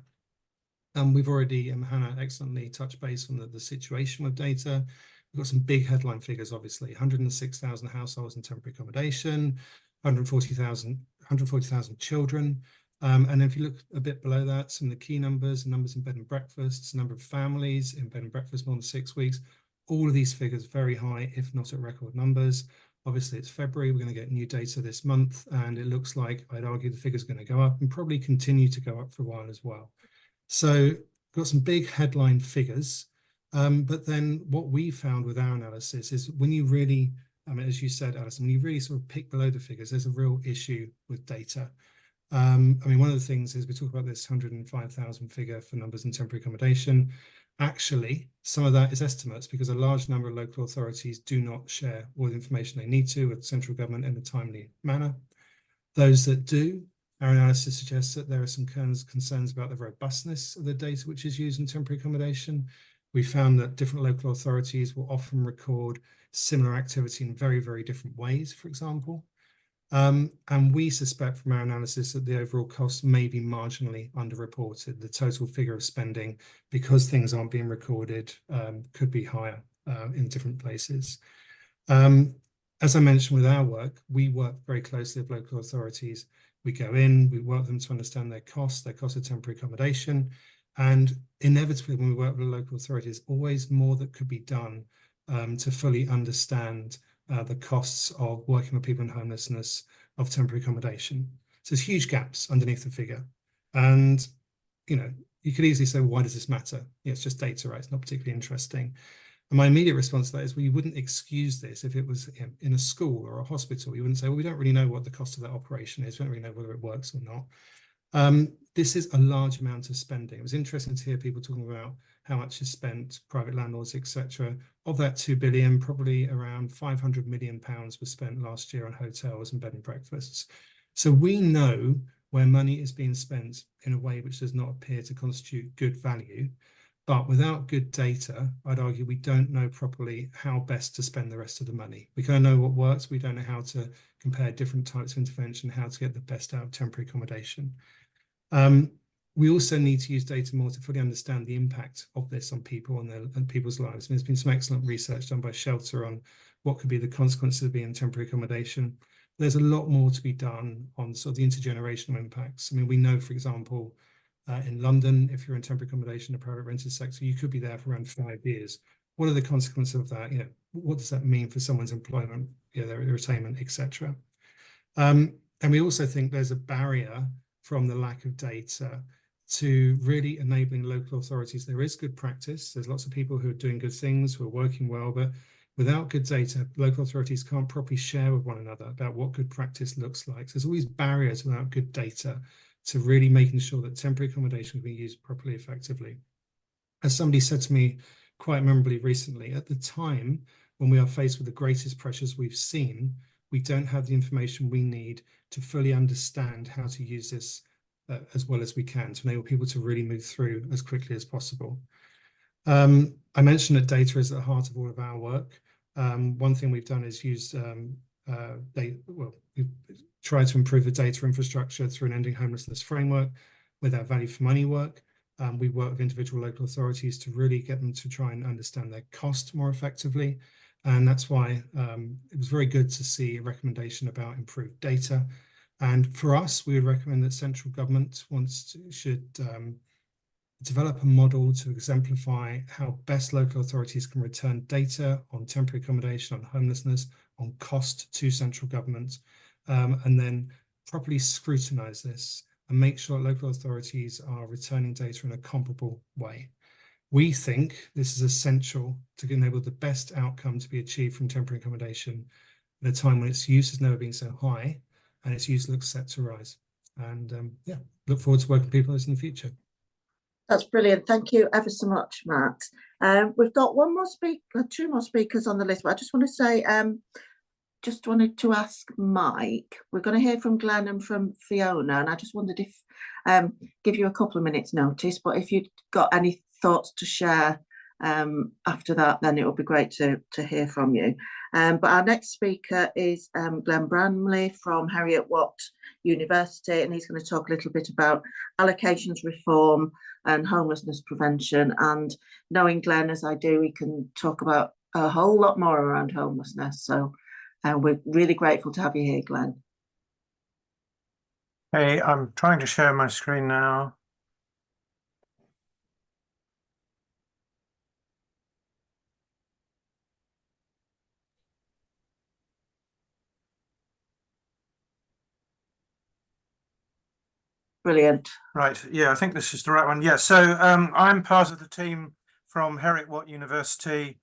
We've already, Hannah excellently touched base on the situation with data. We've got some big headline figures, obviously, 106,000 households in temporary accommodation, 140,000 children. And if you look a bit below that, some of the key numbers in bed and breakfasts, number of families in bed and breakfast more than 6 weeks, all of these figures very high, if not at record numbers. Obviously, it's February. We're going to get new data this month, and it looks like, I'd argue, the figures are going to go up and probably continue to go up for a while as well. So got some big headline figures, but then what we found with our analysis is when you really, I mean, as you said, Alison, when you really sort of pick below the figures, there's a real issue with data. I mean, one of the things is we talk about this 105,000 figure for numbers in temporary accommodation. Actually, some of that is estimates because a large number of local authorities do not share all the information they need to with central government in a timely manner. Those that do, our analysis suggests that there are some concerns about the robustness of the data which is used in temporary accommodation. We found that different local authorities will often record similar activity in very, very different ways, for example. And we suspect from our analysis that the overall cost may be marginally underreported. The total figure of spending, because things aren't being recorded, could be higher in different places. As I mentioned with our work, we work very closely with local authorities. We go in, we work with them to understand their cost of temporary accommodation. And inevitably, when we work with a local authority, there's always more that could be done to fully understand the costs of working with people in homelessness of temporary accommodation. So there's huge gaps underneath the figure. And, you know, you could easily say, well, why does this matter? Yeah, it's just data, right? It's not particularly interesting. And my immediate response to that is, well, you wouldn't excuse this if it was in a school or a hospital. You wouldn't say, well, we don't really know what the cost of that operation is. We don't really know whether it works or not. This is a large amount of spending. It was interesting to hear people talking about how much is spent, private landlords, etc. Of that 2 billion, probably around 500 million pounds was spent last year on hotels and bed and breakfasts. So we know where money is being spent in a way which does not appear to constitute good value. But without good data, I'd argue we don't know properly how best to spend the rest of the money. We kind of know what works. We don't know how to compare different types of intervention, how to get the best out of temporary accommodation. We also need to use data more to fully understand the impact of this on people and people's lives. And there's been some excellent research done by Shelter on what could be the consequences of being in temporary accommodation. There's a lot more to be done on sort of the intergenerational impacts. I mean, we know, for example, in London, if you're in temporary accommodation, the private rented sector, you could be there for around 5 years. What are the consequences of that? You know, what does that mean for someone's employment, you know, their retainment, etc. And we also think there's a barrier from the lack of data to really enabling local authorities. There is good practice. There's lots of people who are doing good things, who are working well, but without good data, local authorities can't properly share with one another about what good practice looks like. So there's always barriers without good data to really making sure that temporary accommodation can be used properly, effectively. As somebody said to me quite memorably recently, at the time when we are faced with the greatest pressures we've seen, we don't have the information we need to fully understand how to use this as well as we can to enable people to really move through as quickly as possible. I mentioned that data is at the heart of all of our work. One thing we've done is use we've tried to improve the data infrastructure through an ending homelessness framework with our value for money work. We work with individual local authorities to really get them to try and understand their cost more effectively. And that's why it was very good to see a recommendation about improved data. And for us, we would recommend that central government should develop a model to exemplify how best local authorities can return data on temporary accommodation, on homelessness, on cost to central government, and then properly scrutinise this and make sure local authorities are returning data in a comparable way. We think this is essential to enable the best outcome to be achieved from temporary accommodation at a time when its use has never been so high and its use looks set to rise. And yeah, look forward to working with people on this in the future. That's brilliant. Thank you ever so much, Matt. We've got one more speaker, two more speakers on the list, but I just want to say, just wanted to ask Mike, we're going to hear from Glenn and from Fiona, and I just wondered if, give you a couple of minutes notice, but if you've got any thoughts to share after that, then it would be great to hear from you. But our next speaker is Glenn Bramley from Heriot-Watt University, and he's going to talk a little bit about allocations reform and homelessness prevention. And knowing Glenn as I do, he can talk about a whole lot more around homelessness. So we're really grateful to have you here, Glenn. Hey, I'm trying to share my screen now. Brilliant. Right, yeah, I think this is the right one. Yeah, so I'm part of the team from Heriot-Watt University,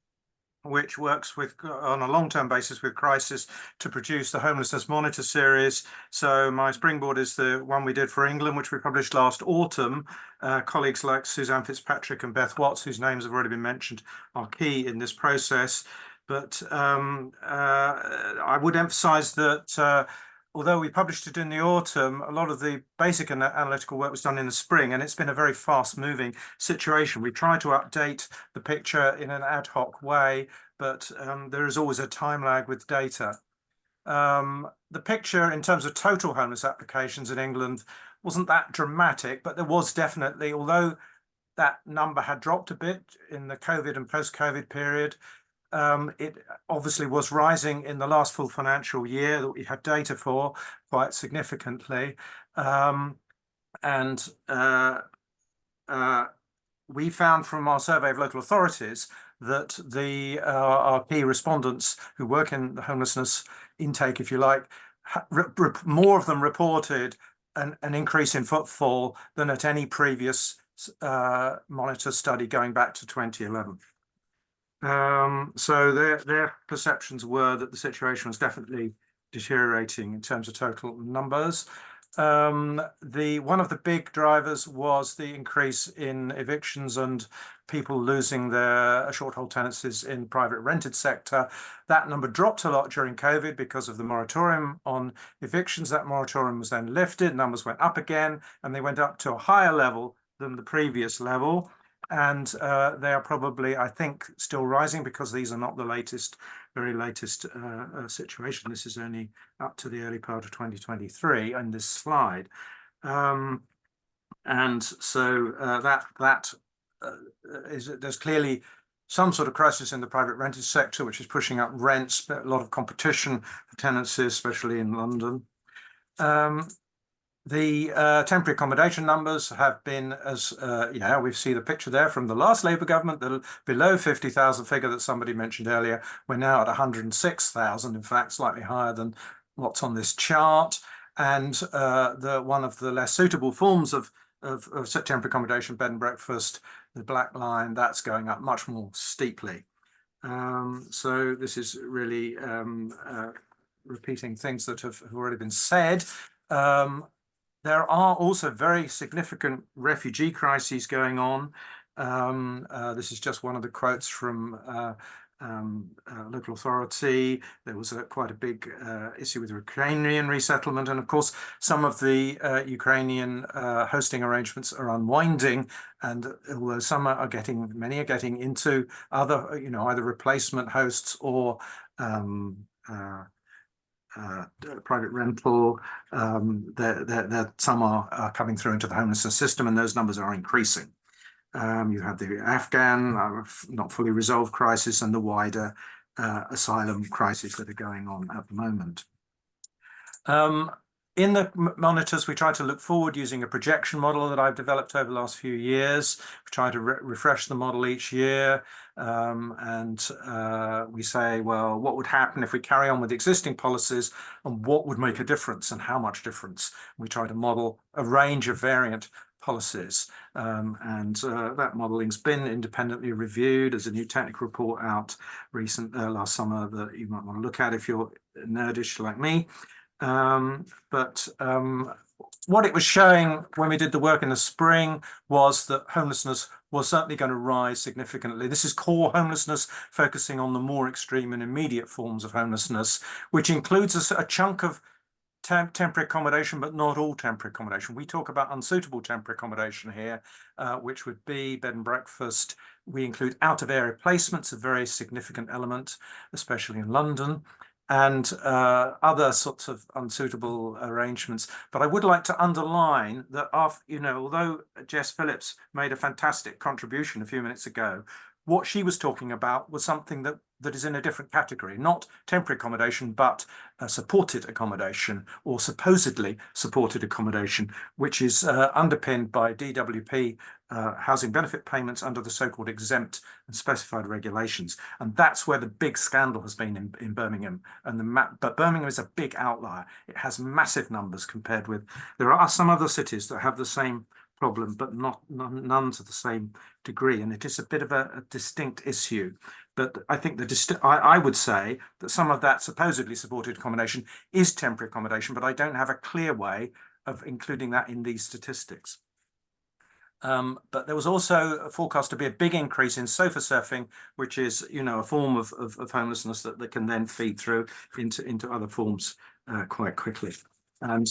which works with on a long-term basis with Crisis to produce the Homelessness Monitor series. So my springboard is the one we did for England, which we published last autumn. Colleagues like Suzanne Fitzpatrick and Beth Watts, whose names have already been mentioned, are key in this process. But I would emphasize that although we published it in the autumn, a lot of the basic analytical work was done in the spring, and it's been a very fast-moving situation. We try to update the picture in an ad hoc way, but there is always a time lag with data. The picture in terms of total homeless applications in England wasn't that dramatic, but there was definitely, although that number had dropped a bit in the COVID and post-COVID period, it obviously was rising in the last full financial year that we had data for quite significantly. We found from our survey of local authorities that our key respondents who work in the homelessness intake, if you like, more of them reported an increase in footfall than at any previous monitor study going back to 2011. So their perceptions were that the situation was definitely deteriorating in terms of total numbers. One of the big drivers was the increase in evictions and people losing their short hold tenancies in the private rented sector. That number dropped a lot during COVID because of the moratorium on evictions. That moratorium was then lifted, numbers went up again, and they went up to a higher level than the previous level. And they are probably, I think, still rising because these are not the very latest situation. This is only up to the early part of 2023 on this slide. And so there's clearly some sort of crisis in the private rented sector, which is pushing up rents, but a lot of competition for tenancies, especially in London. The temporary accommodation numbers have been, as we see the picture there from the last Labour government, the below 50,000 figure that somebody mentioned earlier. We're now at 106,000, in fact, slightly higher than what's on this chart. And one of the less suitable forms of temporary accommodation, bed and breakfast, the black line, that's going up much more steeply. So this is really repeating things that have already been said. There are also very significant refugee crises going on. This is just one of the quotes from local authority. There was quite a big issue with Ukrainian resettlement, and of course some of the Ukrainian hosting arrangements are unwinding, and although many are getting into other, either replacement hosts or private rental, that some are coming through into the homelessness system, and those numbers are increasing. You have the Afghan not fully resolved crisis and the wider asylum crisis that are going on at the moment. In the monitors, we try to look forward using a projection model that I've developed over the last few years. We try to refresh the model each year, and we say, well, what would happen if we carry on with existing policies, and what would make a difference and how much difference? We try to model a range of variant policies, and that modeling's been independently reviewed. There's a new technical report out last summer that you might want to look at if you're nerdish like me. what it was showing when we did the work in the spring was that homelessness was certainly going to rise significantly. This is core homelessness, focusing on the more extreme and immediate forms of homelessness, which includes a chunk of temporary accommodation, but not all temporary accommodation. We talk about unsuitable temporary accommodation here, which would be bed and breakfast. We include out-of-area placements, a very significant element, especially in London, and other sorts of unsuitable arrangements. But I would like to underline that, although Jess Phillips made a fantastic contribution a few minutes ago, what she was talking about was something that is in a different category, not temporary accommodation, but supported accommodation, or supposedly supported accommodation, which is underpinned by DWP housing benefit payments under the so-called exempt and specified regulations. And that's where the big scandal has been in Birmingham. But Birmingham is a big outlier. It has massive numbers compared with, there are some other cities that have the same problem, but none to the same degree, and it is a bit of a distinct issue. But I think I would say that some of that supposedly supported accommodation is temporary accommodation, but I don't have a clear way of including that in these statistics. But there was also a forecast to be a big increase in sofa surfing, which is, a form of homelessness that can then feed through into other forms quite quickly. And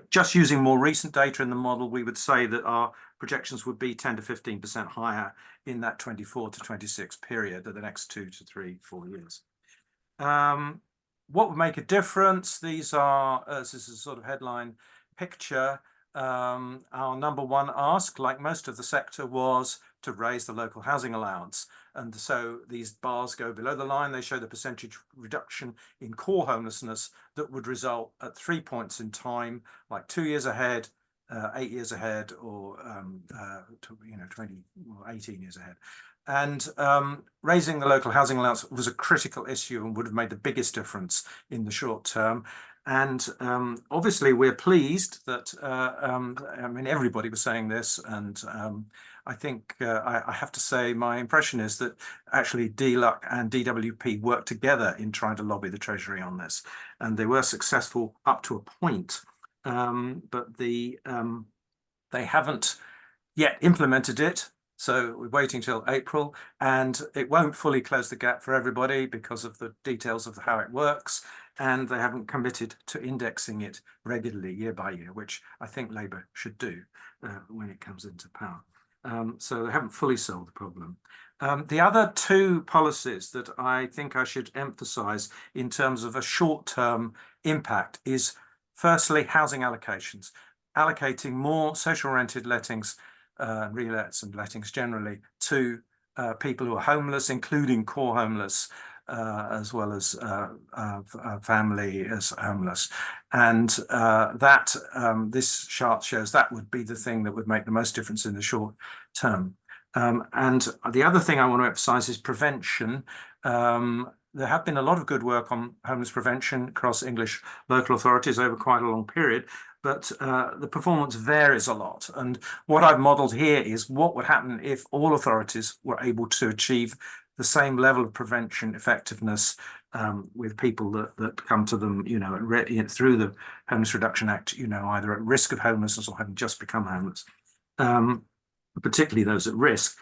just using more recent data in the model, we would say that our projections would be 10 to 15% higher in that 24 to 26 period of the next 2 to 3, 4 years. What would make a difference? This is a sort of headline picture. Our number one ask, like most of the sector, was to raise the local housing allowance. And so these bars go below the line. They show the percentage reduction in core homelessness that would result at 3 points in time, like 2 years ahead, 8 years ahead, or 20 or 18 years ahead. And raising the local housing allowance was a critical issue and would have made the biggest difference in the short term. And obviously, we're pleased that, everybody was saying this, and I think I have to say my impression is that actually DLUC and DWP worked together in trying to lobby the Treasury on this, and they were successful up to a point, but they haven't yet implemented it. So we're waiting till April, and it won't fully close the gap for everybody because of the details of how it works. And they haven't committed to indexing it regularly year by year, which I think Labour should do when it comes into power. So they haven't fully solved the problem. The other two policies that I think I should emphasise in terms of a short-term impact is, firstly, housing allocations, allocating more social rented lettings, relets and lettings generally, to people who are homeless, including core homeless, as well as family as homeless. And this chart shows that would be the thing that would make the most difference in the short term. And the other thing I want to emphasize is prevention. There have been a lot of good work on homeless prevention across English local authorities over quite a long period, but the performance varies a lot. And what I've modelled here is what would happen if all authorities were able to achieve the same level of prevention effectiveness with people that come to them, through the Homeless Reduction Act, either at risk of homelessness or having just become homeless, particularly those at risk.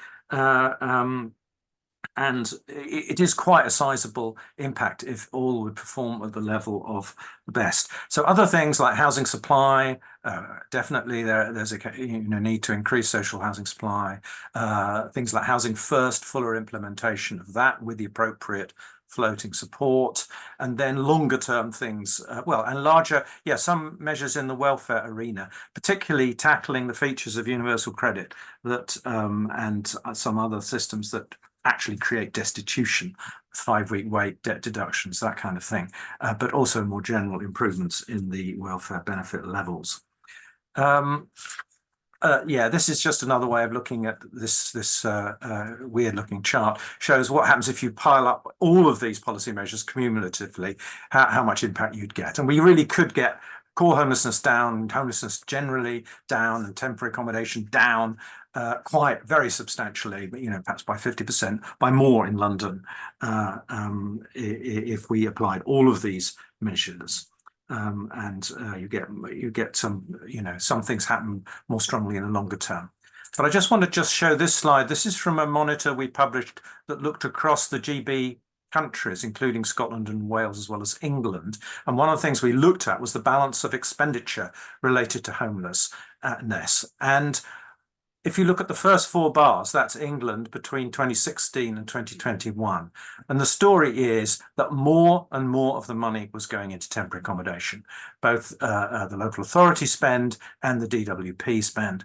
And it is quite a sizable impact if all would perform at the level of the best. So other things like housing supply, definitely there's a need to increase social housing supply. Things like housing first, fuller implementation of that with the appropriate floating support, and then longer term things, and larger, some measures in the welfare arena, particularly tackling the features of universal credit that and some other systems that actually create destitution, 5-week wait, debt deductions, that kind of thing, but also more general improvements in the welfare benefit levels. This is just another way of looking at this weird looking chart. Shows what happens if you pile up all of these policy measures cumulatively, how much impact you'd get. And we really could get core homelessness down, homelessness generally down, and temporary accommodation down quite very substantially, but perhaps by 50%, by more in London, if we applied all of these measures. and you get some, some things happen more strongly in the longer term. But I just want to show this slide. This is from a monitor we published that looked across the GB countries, including Scotland and Wales, as well as England. And one of the things we looked at was the balance of expenditure related to homelessness. And if you look at the first 4 bars, that's England between 2016 and 2021. And the story is that more and more of the money was going into temporary accommodation, both the local authority spend and the DWP spend.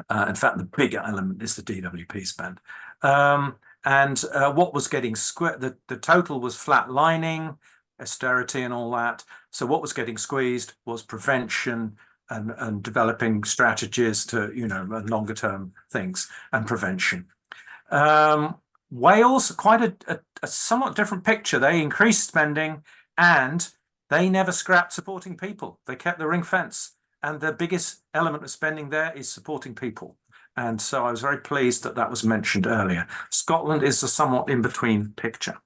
In fact, the bigger element is the DWP spend. What was getting the total was flatlining, austerity and all that. So what was getting squeezed was prevention and developing strategies to, longer term things and prevention. Wales, quite a somewhat different picture. They increased spending and they never scrapped supporting people. They kept the ring fence. And the biggest element of spending there is supporting people. And so I was very pleased that that was mentioned earlier. Scotland is a somewhat in-between picture.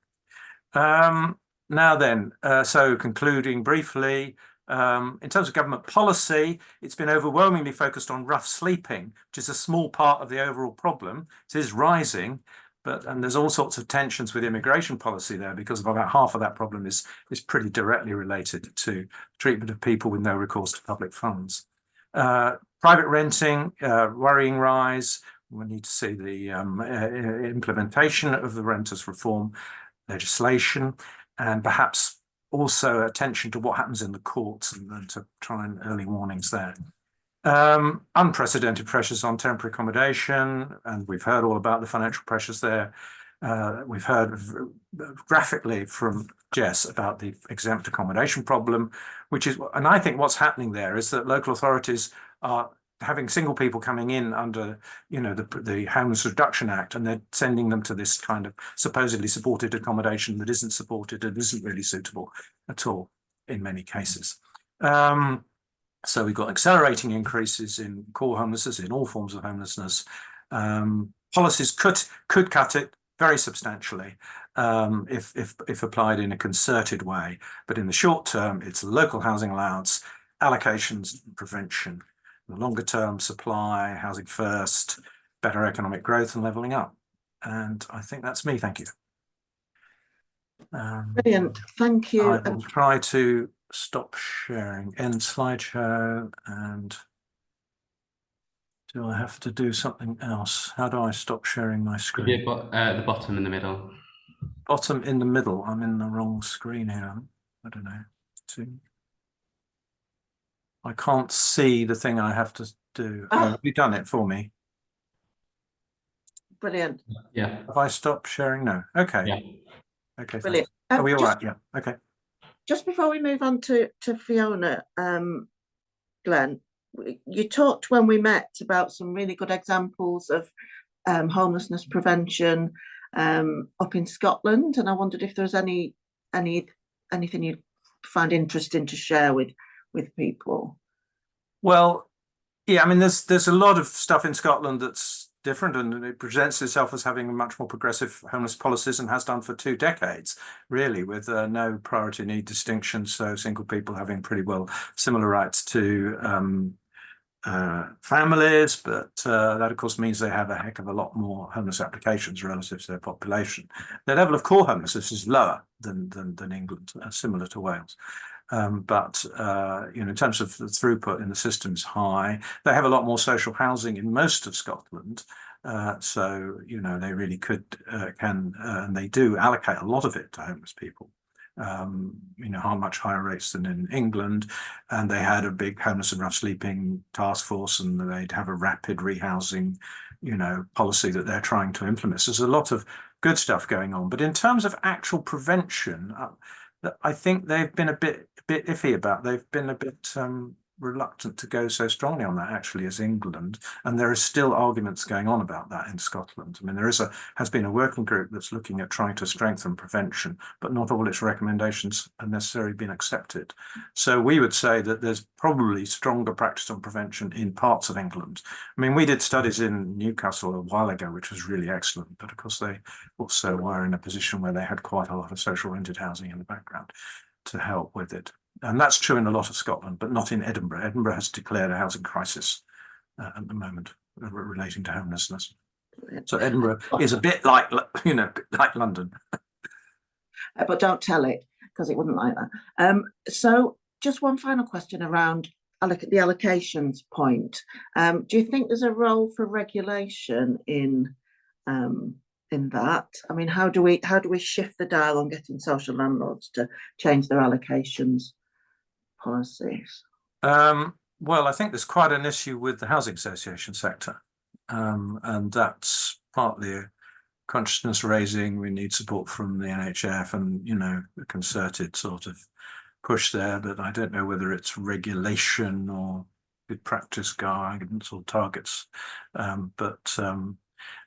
Now then, so concluding briefly, in terms of government policy, it's been overwhelmingly focused on rough sleeping, which is a small part of the overall problem. It is rising, and there's all sorts of tensions with immigration policy there, because about half of that problem is pretty directly related to treatment of people with no recourse to public funds. Private renting, worrying rise. We need to see the implementation of the renters reform legislation, and perhaps also attention to what happens in the courts and to try and early warnings there. Unprecedented pressures on temporary accommodation, and we've heard all about the financial pressures there. We've heard graphically from Jess about the exempt accommodation problem, and I think what's happening there is that local authorities are having single people coming in under, the Homeless Reduction Act, and they're sending them to this kind of supposedly supported accommodation that isn't supported and isn't really suitable at all in many cases. So we've got accelerating increases in core homelessness, in all forms of homelessness. Policies could cut it very substantially if applied in a concerted way. But in the short term, it's local housing allowance, allocations, prevention. The longer term, supply, housing first, better economic growth and levelling up. And I think that's me. Thank you. Brilliant. Thank you. I will try to stop sharing, end slideshow, and do I have to do something else? How do I stop sharing my screen? The bottom in the middle. Bottom in the middle. I'm in the wrong screen here. I don't know. I can't see the thing I have to do. Have you done it for me? Brilliant. Yeah. Have I stopped sharing? No. Okay. Yeah. Okay. Brilliant. Are we all right? Yeah. Okay. Just before we move on to Fiona, Glenn, you talked when we met about some really good examples of homelessness prevention up in Scotland, and I wondered if there was anything you'd find interesting to share with people. Well, yeah, I mean, there's a lot of stuff in Scotland that's different, and it presents itself as having much more progressive homeless policies and has done for 2 decades, really, with no priority need distinction. So single people having pretty well similar rights to families, but that of course means they have a heck of a lot more homeless applications relative to their population. The level of core homelessness is lower than England, similar to Wales. But in terms of the throughput in the system is high. They have a lot more social housing in most of Scotland, so they really can and they do allocate a lot of it to homeless people. How much higher rates than in England, and they had a big homeless and rough sleeping task force, and they'd have a rapid rehousing, policy that they're trying to implement. So there's a lot of good stuff going on. But in terms of actual prevention, I think they've been a bit iffy about. They've been a bit reluctant to go so strongly on that, actually, as England, and there are still arguments going on about that in Scotland. I mean, there has been a working group that's looking at trying to strengthen prevention, but not all its recommendations have necessarily been accepted. So we would say that there's probably stronger practice on prevention in parts of England. I mean, we did studies in Newcastle a while ago, which was really excellent, but of course they also were in a position where they had quite a lot of social rented housing in the background to help with it. And that's true in a lot of Scotland, but not in Edinburgh. Edinburgh has declared a housing crisis at the moment relating to homelessness. So Edinburgh is a bit like, like London. But don't tell it, because it wouldn't like that. So just one final question around the allocations point. Do you think there's a role for regulation in that? I mean, how do we shift the dial on getting social landlords to change their allocations policies? Well, I think there's quite an issue with the housing association sector, and that's partly a consciousness raising. We need support from the NHF and, a concerted sort of push there, but I don't know whether it's regulation or good practice guidance or targets. And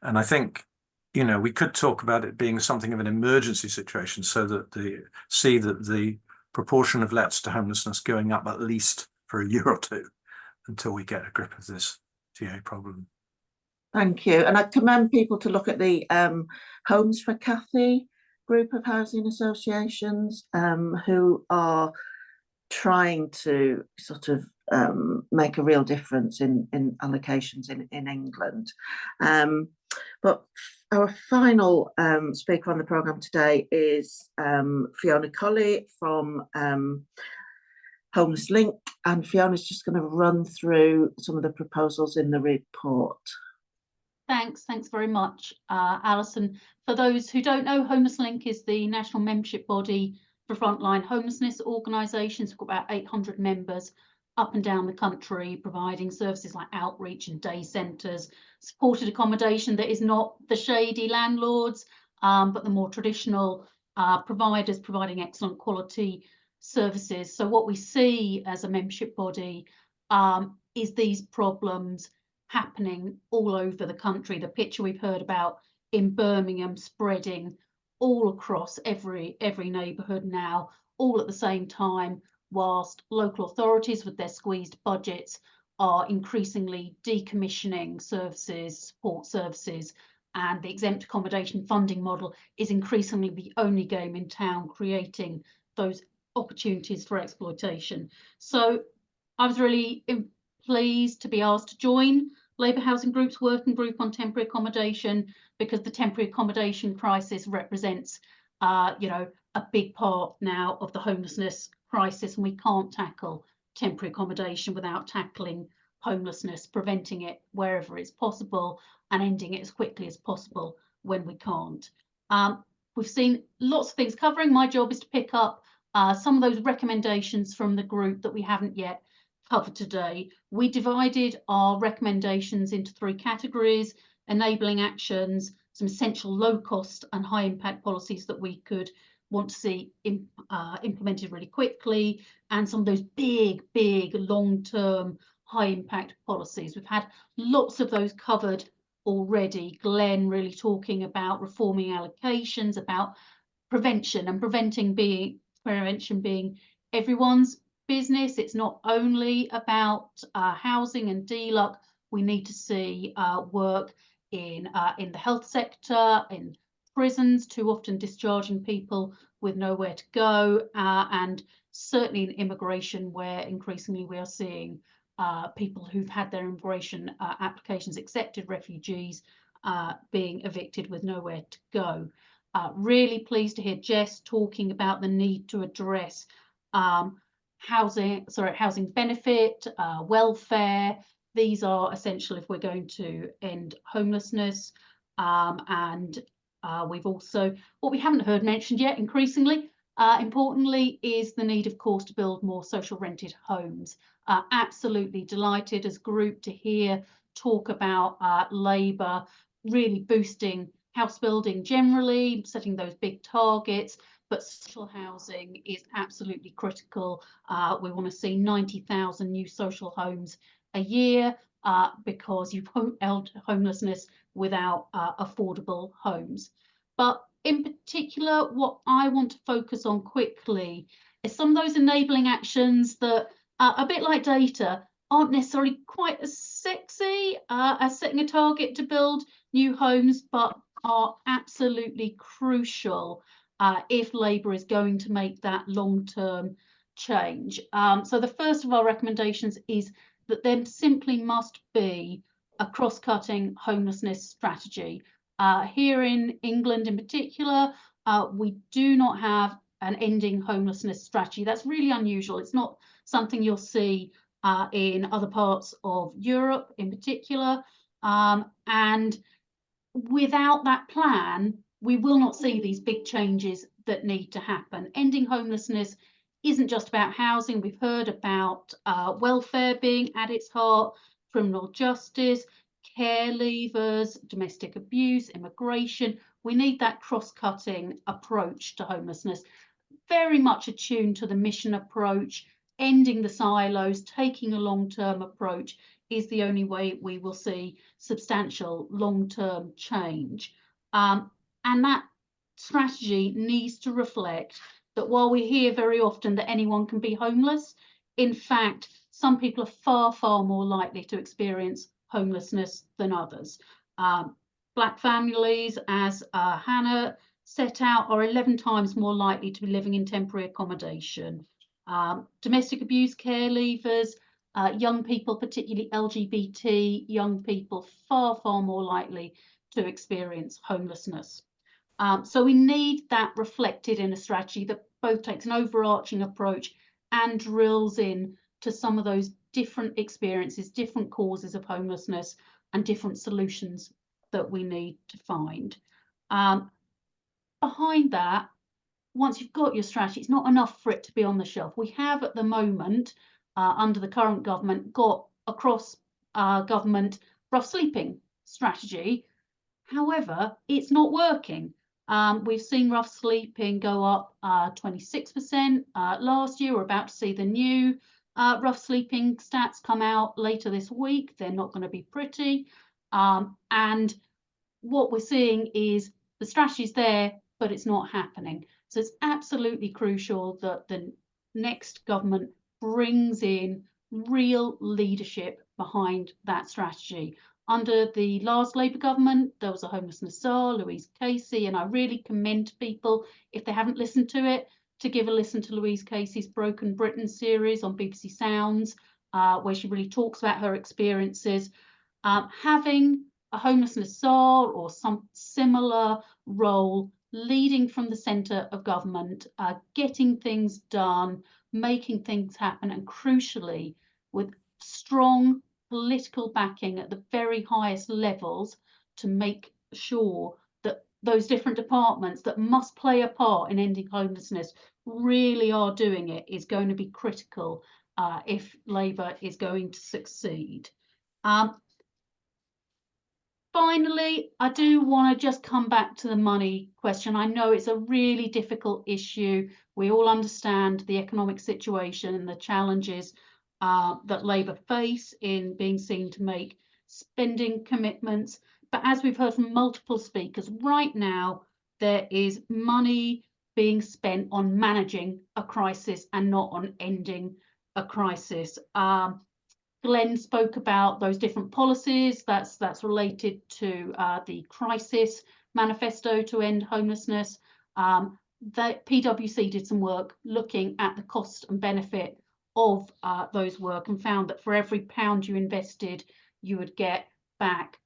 I think, we could talk about it being something of an emergency situation, so that the proportion of lets to homelessness going up at least for a year or two until we get a grip of this TA problem. Thank you. And I commend people to look at the Homes for Cathy group of housing associations who are trying to sort of make a real difference in allocations in England. But our final speaker on the programme today is Fiona Colley from Homeless Link, and Fiona's just going to run through some of the proposals in the report. Thanks very much, Alison. For those who don't know, Homeless Link is the national membership body for frontline homelessness organisations. We've got about 800 members up and down the country, providing services like outreach and day centres, supported accommodation that is not the shady landlords, but the more traditional providers providing excellent quality services. So what we see as a membership body is these problems happening all over the country. The picture we've heard about in Birmingham spreading all across every neighbourhood now, all at the same time, whilst local authorities with their squeezed budgets are increasingly decommissioning services, support services, and the exempt accommodation funding model is increasingly the only game in town, creating those opportunities for exploitation. So I was really pleased to be asked to join Labour Housing Group's working group on temporary accommodation, because the temporary accommodation crisis represents a big part now of the homelessness crisis, and we can't tackle temporary accommodation without tackling homelessness, preventing it wherever it's possible and ending it as quickly as possible when we can't. We've seen lots of things covering. My job is to pick up some of those recommendations from the group that we haven't yet covered today. We divided our recommendations into 3 categories: enabling actions, some essential low cost and high impact policies that we could want to see implemented really quickly, and some of those big long-term high impact policies. We've had lots of those covered already. Glenn really talking about reforming allocations, about prevention, and prevention being everyone's business. It's not only about housing and DLUC. We need to see work in the health sector, in prisons, too often discharging people with nowhere to go, and certainly in immigration, where increasingly we are seeing people who've had their immigration applications accepted, refugees, being evicted with nowhere to go. Really pleased to hear Jess talking about the need to address housing benefit, welfare. These are essential if we're going to end homelessness. And we've also, what we haven't heard mentioned yet, increasingly, importantly, is the need, of course, to build more social rented homes. Absolutely delighted as a group to hear talk about Labour really boosting house building generally, setting those big targets, but social housing is absolutely critical. We want to see 90,000 new social homes a year, because you won't end homelessness without affordable homes. But in particular, what I want to focus on quickly is some of those enabling actions that, a bit like data, aren't necessarily quite as sexy as setting a target to build new homes, but are absolutely crucial if Labour is going to make that long-term change. So the first of our recommendations is that there simply must be a cross-cutting homelessness strategy. Here in England in particular, we do not have an ending homelessness strategy. That's really unusual. It's not something you'll see in other parts of Europe in particular. And without that plan, we will not see these big changes that need to happen. Ending homelessness isn't just about housing. We've heard about welfare being at its heart, criminal justice, care leavers, domestic abuse, immigration. We need that cross-cutting approach to homelessness, very much attuned to the mission approach, ending the silos, taking a long-term approach is the only way we will see substantial long-term change. And that strategy needs to reflect that while we hear very often that anyone can be homeless, in fact, some people are far, far more likely to experience homelessness than others. Black families, as Hannah set out, are 11 times more likely to be living in temporary accommodation. Domestic abuse care leavers, young people, particularly LGBT young people, far, far more likely to experience homelessness. So we need that reflected in a strategy that both takes an overarching approach and drills in to some of those different experiences, different causes of homelessness, and different solutions that we need to find. Behind that, once you've got your strategy, it's not enough for it to be on the shelf. We have at the moment, under the current government, got across government rough sleeping strategy. However, it's not working. We've seen rough sleeping go up 26% last year. We're about to see the new rough sleeping stats come out later this week. They're not going to be pretty. And what we're seeing is the strategy's there, but it's not happening. So it's absolutely crucial that the next government brings in real leadership behind that strategy. Under the last Labour government, there was a homelessness czar, Louise Casey, and I really commend people, if they haven't listened to it, to give a listen to Louise Casey's Broken Britain series on BBC Sounds, where she really talks about her experiences. Having a homelessness czar or some similar role leading from the centre of government, getting things done, making things happen, and crucially, with strong political backing at the very highest levels to make sure that those different departments that must play a part in ending homelessness really are doing it, is going to be critical if Labour is going to succeed. Finally, I do want to just come back to the money question. I know it's a really difficult issue. We all understand the economic situation and the challenges that Labour face in being seen to make spending commitments. But as we've heard from multiple speakers, right now there is money being spent on managing a crisis and not on ending a crisis. Glenn spoke about those different policies that's related to the crisis manifesto to end homelessness. The PwC did some work looking at the cost and benefit of those work and found that for every £1 you invested, you would get back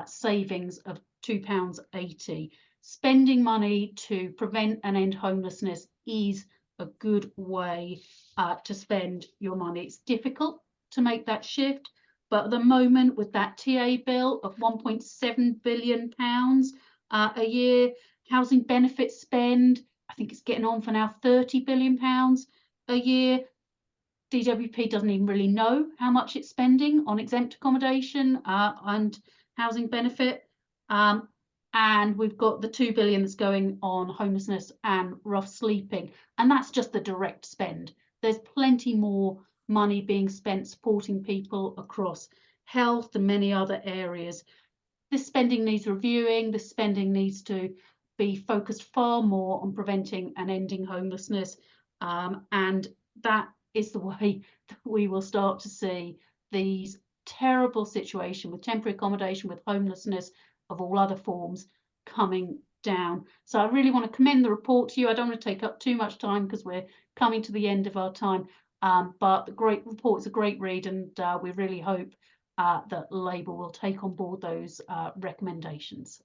savings of £2.80. Spending money to prevent and end homelessness is a good way to spend your money. It's difficult to make that shift, but at the moment, with that TA bill of £1.7 billion a year, housing benefit spend, I think it's getting on for now £30 billion a year. DWP doesn't even really know how much it's spending on exempt accommodation and housing benefit. And we've got the £2 billion that's going on homelessness and rough sleeping, and that's just the direct spend. There's plenty more money being spent supporting people across health and many other areas. This spending needs reviewing. This spending needs to be focused far more on preventing and ending homelessness. And that is the way that we will start to see these terrible situations with temporary accommodation, with homelessness of all other forms coming down. So I really want to commend the report to you. I don't want to take up too much time because we're coming to the end of our time. But the great report is a great read, and we really hope that Labour will take on board those recommendations.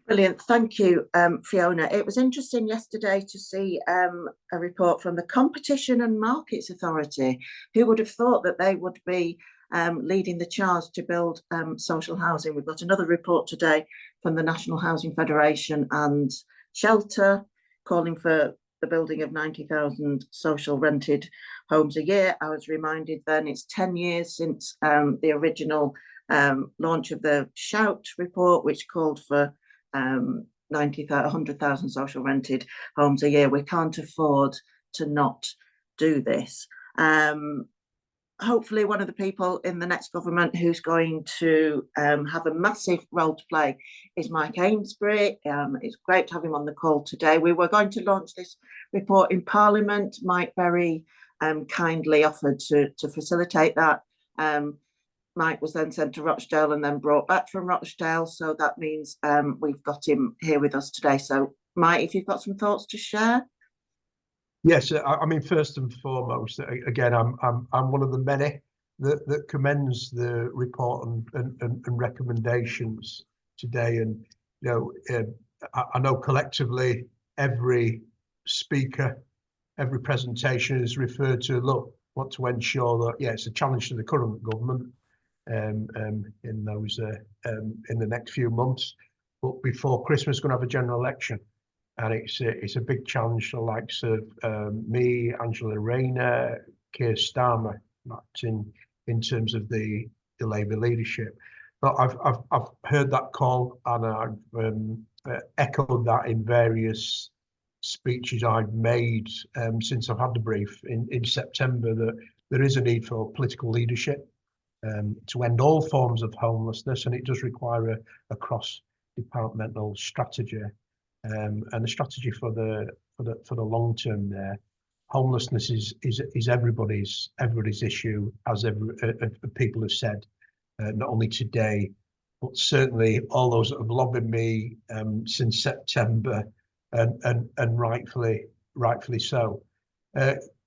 Brilliant, thank you, Fiona. It was interesting yesterday to see a report from the Competition and Markets Authority. Who would have thought that they would be leading the charge to build social housing? We've got another report today from the National Housing Federation and Shelter, calling for the building of 90,000 social rented homes a year. I was reminded then it's 10 years since the original launch of the Shout report, which called for 100,000 social rented homes a year. We can't afford to not do this. Hopefully one of the people in the next government who's going to have a massive role to play is Mike Amesbury. It's great to have him on the call today. We were going to launch this report in Parliament. Mike very kindly offered to facilitate that. Mike was then sent to Rochdale and then brought back from Rochdale. So that means we've got him here with us today. So Mike, if you've got some thoughts to share. Yes, I mean, first and foremost, again, I'm one of the many that commends the report and recommendations today. And you know, I know collectively every speaker, every presentation is referred to. Look, want to ensure that it's a challenge to the current government in those in the next few months, but before Christmas, going to have a general election. And it's a big challenge to the likes of me, Angela Rayner, Keir Starmer, in terms of the Labour leadership. But I've heard that call, and I've echoed that in various speeches I've made since I've had the brief in September, that there is a need for political leadership to end all forms of homelessness, and it does require a cross-departmental strategy. And the strategy for the long term there. Homelessness is everybody's issue, as people have said, not only today, but certainly all those that have lobbied me since September, and rightfully so.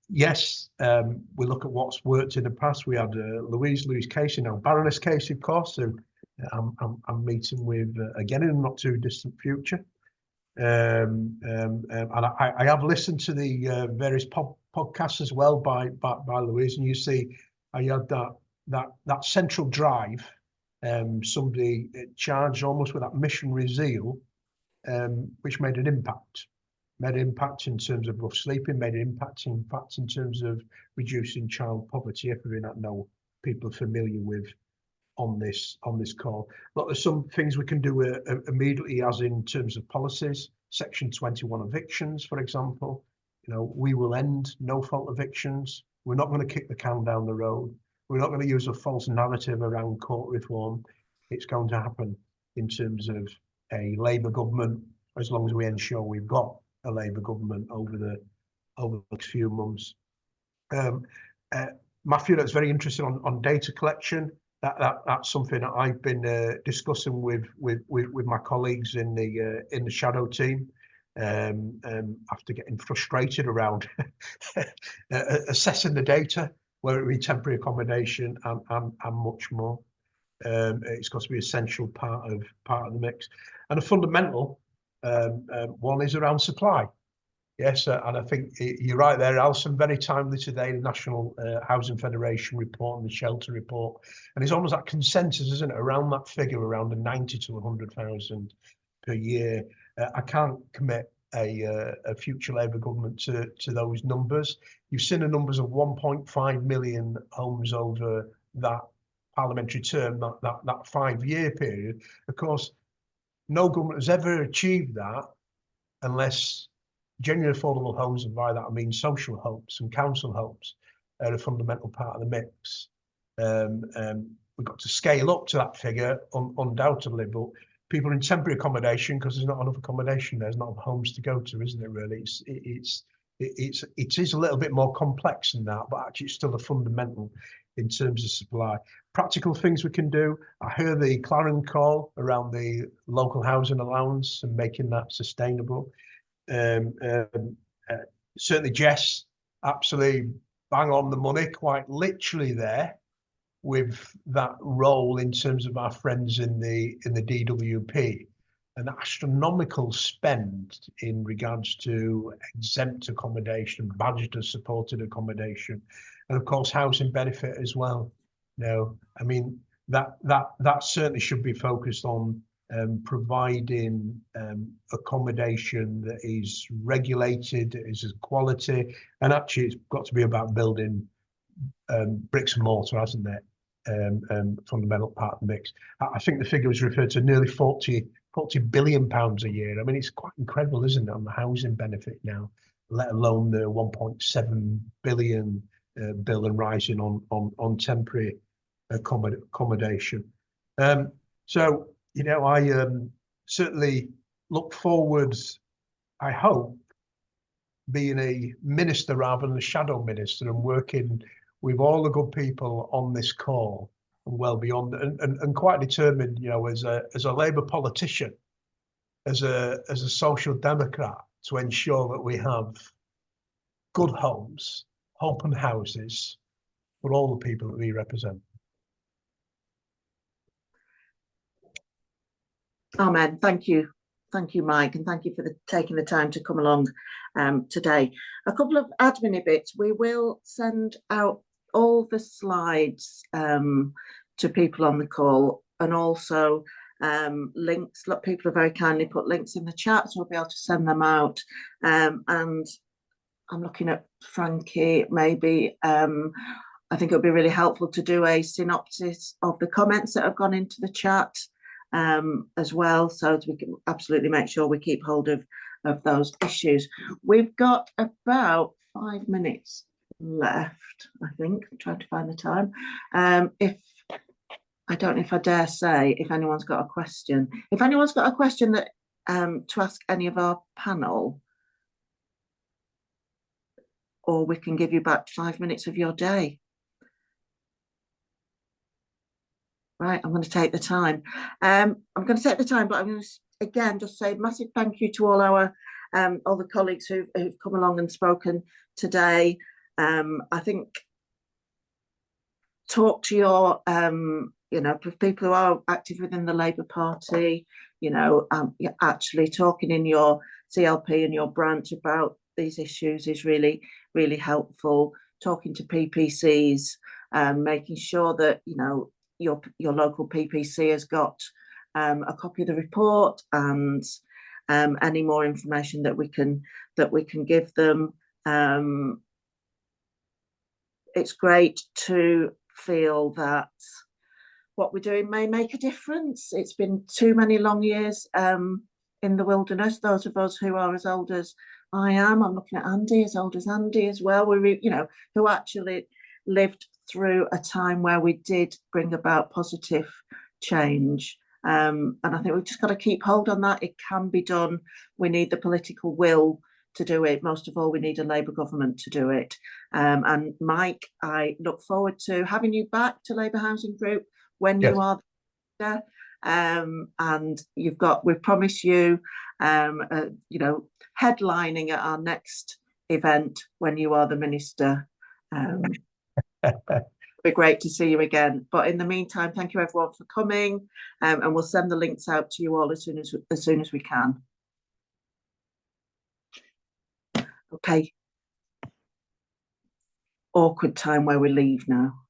Yes, we look at what's worked in the past. We had Louise Casey, now Baroness Casey, of course, who I'm meeting with again in a not too distant future. And I have listened to the various podcasts as well by Louise, and you see I had that central drive, somebody charged almost with that missionary zeal, which made an impact in terms of rough sleeping, made an impact in terms of reducing child poverty, everything that know people are familiar with on this call. But there's some things we can do immediately, as in terms of policies. Section 21 evictions, for example. You know, we will end no-fault evictions. We're not going to kick the can down the road. We're not going to use a false narrative around court reform. It's going to happen in terms of a Labour government, as long as we ensure we've got a Labour government over the next few months. Matthew, that's very interesting on data collection. That's something that I've been discussing with my colleagues in the shadow team, after getting frustrated around assessing the data, whether it be temporary accommodation and much more. It's got to be an essential part of the mix, and a fundamental one is around supply. Yes, and I think you're right there, Alison, very timely today, the National Housing Federation report and the Shelter report. And it's almost that consensus, isn't it, around that figure, around the 90 to 100,000 per year. I can't commit a future Labour government to those numbers. You've seen the numbers of 1.5 million homes over that parliamentary term, that 5-year period. Of course, no government has ever achieved that unless genuine affordable homes, and by that I mean social homes and council homes, are a fundamental part of the mix. We've got to scale up to that figure, undoubtedly, but people in temporary accommodation, because there's not enough accommodation, there's not enough homes to go to, isn't it? Really, it is a little bit more complex than that, but actually it's still a fundamental in terms of supply. Practical things we can do. I heard the clarion call around the local housing allowance and making that sustainable. Certainly Jess, absolutely bang on the money, quite literally there with that role in terms of our friends in the DWP. An astronomical spend in regards to exempt accommodation, budgeted supported accommodation, and of course housing benefit as well. No, I mean that certainly should be focused on providing accommodation that is regulated, is of quality, and actually it's got to be about building bricks and mortar, hasn't it? Fundamental part of the mix. I think the figure was referred to nearly 40 billion pounds a year. I mean, it's quite incredible, isn't it, on the housing benefit now, let alone the 1.7 billion bill and rising on temporary accommodation. So, you know, I certainly look forward, I hope, being a minister rather than a shadow minister and working with all the good people on this call and well beyond, and quite determined, you know, as a Labour politician, as a social democrat, to ensure that we have good homes, open houses for all the people that we represent. Amen. Thank you, Mike, and thank you for taking the time to come along today. A couple of admin bits. We will send out all the slides to people on the call, and also links. Look, people have very kindly put links in the chat, so we'll be able to send them out. And I'm looking at Frankie, maybe. I think it would be really helpful to do a synopsis of the comments that have gone into the chat as well, so we can absolutely make sure we keep hold of those issues. We've got about 5 minutes left, I think. I'm trying to find the time. If I don't know if I dare say if anyone's got a question. If anyone's got a question that to ask any of our panel, or we can give you back 5 minutes of your day. Right, I'm going to take the time. I'm going to take the time, but I'm going to again just say massive thank you to all our all the colleagues who've come along and spoken today. I think talk to your you know, people who are active within the Labour Party. You know, you're actually talking in your CLP and your branch about these issues is really, really helpful. Talking to PPCs, making sure that, you know, your local PPC has got a copy of the report and any more information that we can give them. It's great to feel that what we're doing may make a difference. It's been too many long years in the wilderness. Those of us who are as old as I am, I'm looking at Andy, as old as Andy as well, we, you know, who actually lived through a time where we did bring about positive change. And I think we've just got to keep hold on that. It can be done. We need the political will to do it. Most of all, we need a Labour government to do it. And Mike, I look forward to having you back to Labour Housing Group when you are there. And we've promised you, you know, headlining at our next event when you are the minister. It'd be great to see you again. But in the meantime, thank you everyone for coming, and we'll send the links out to you all as soon as we can. Okay. Awkward time where we leave now.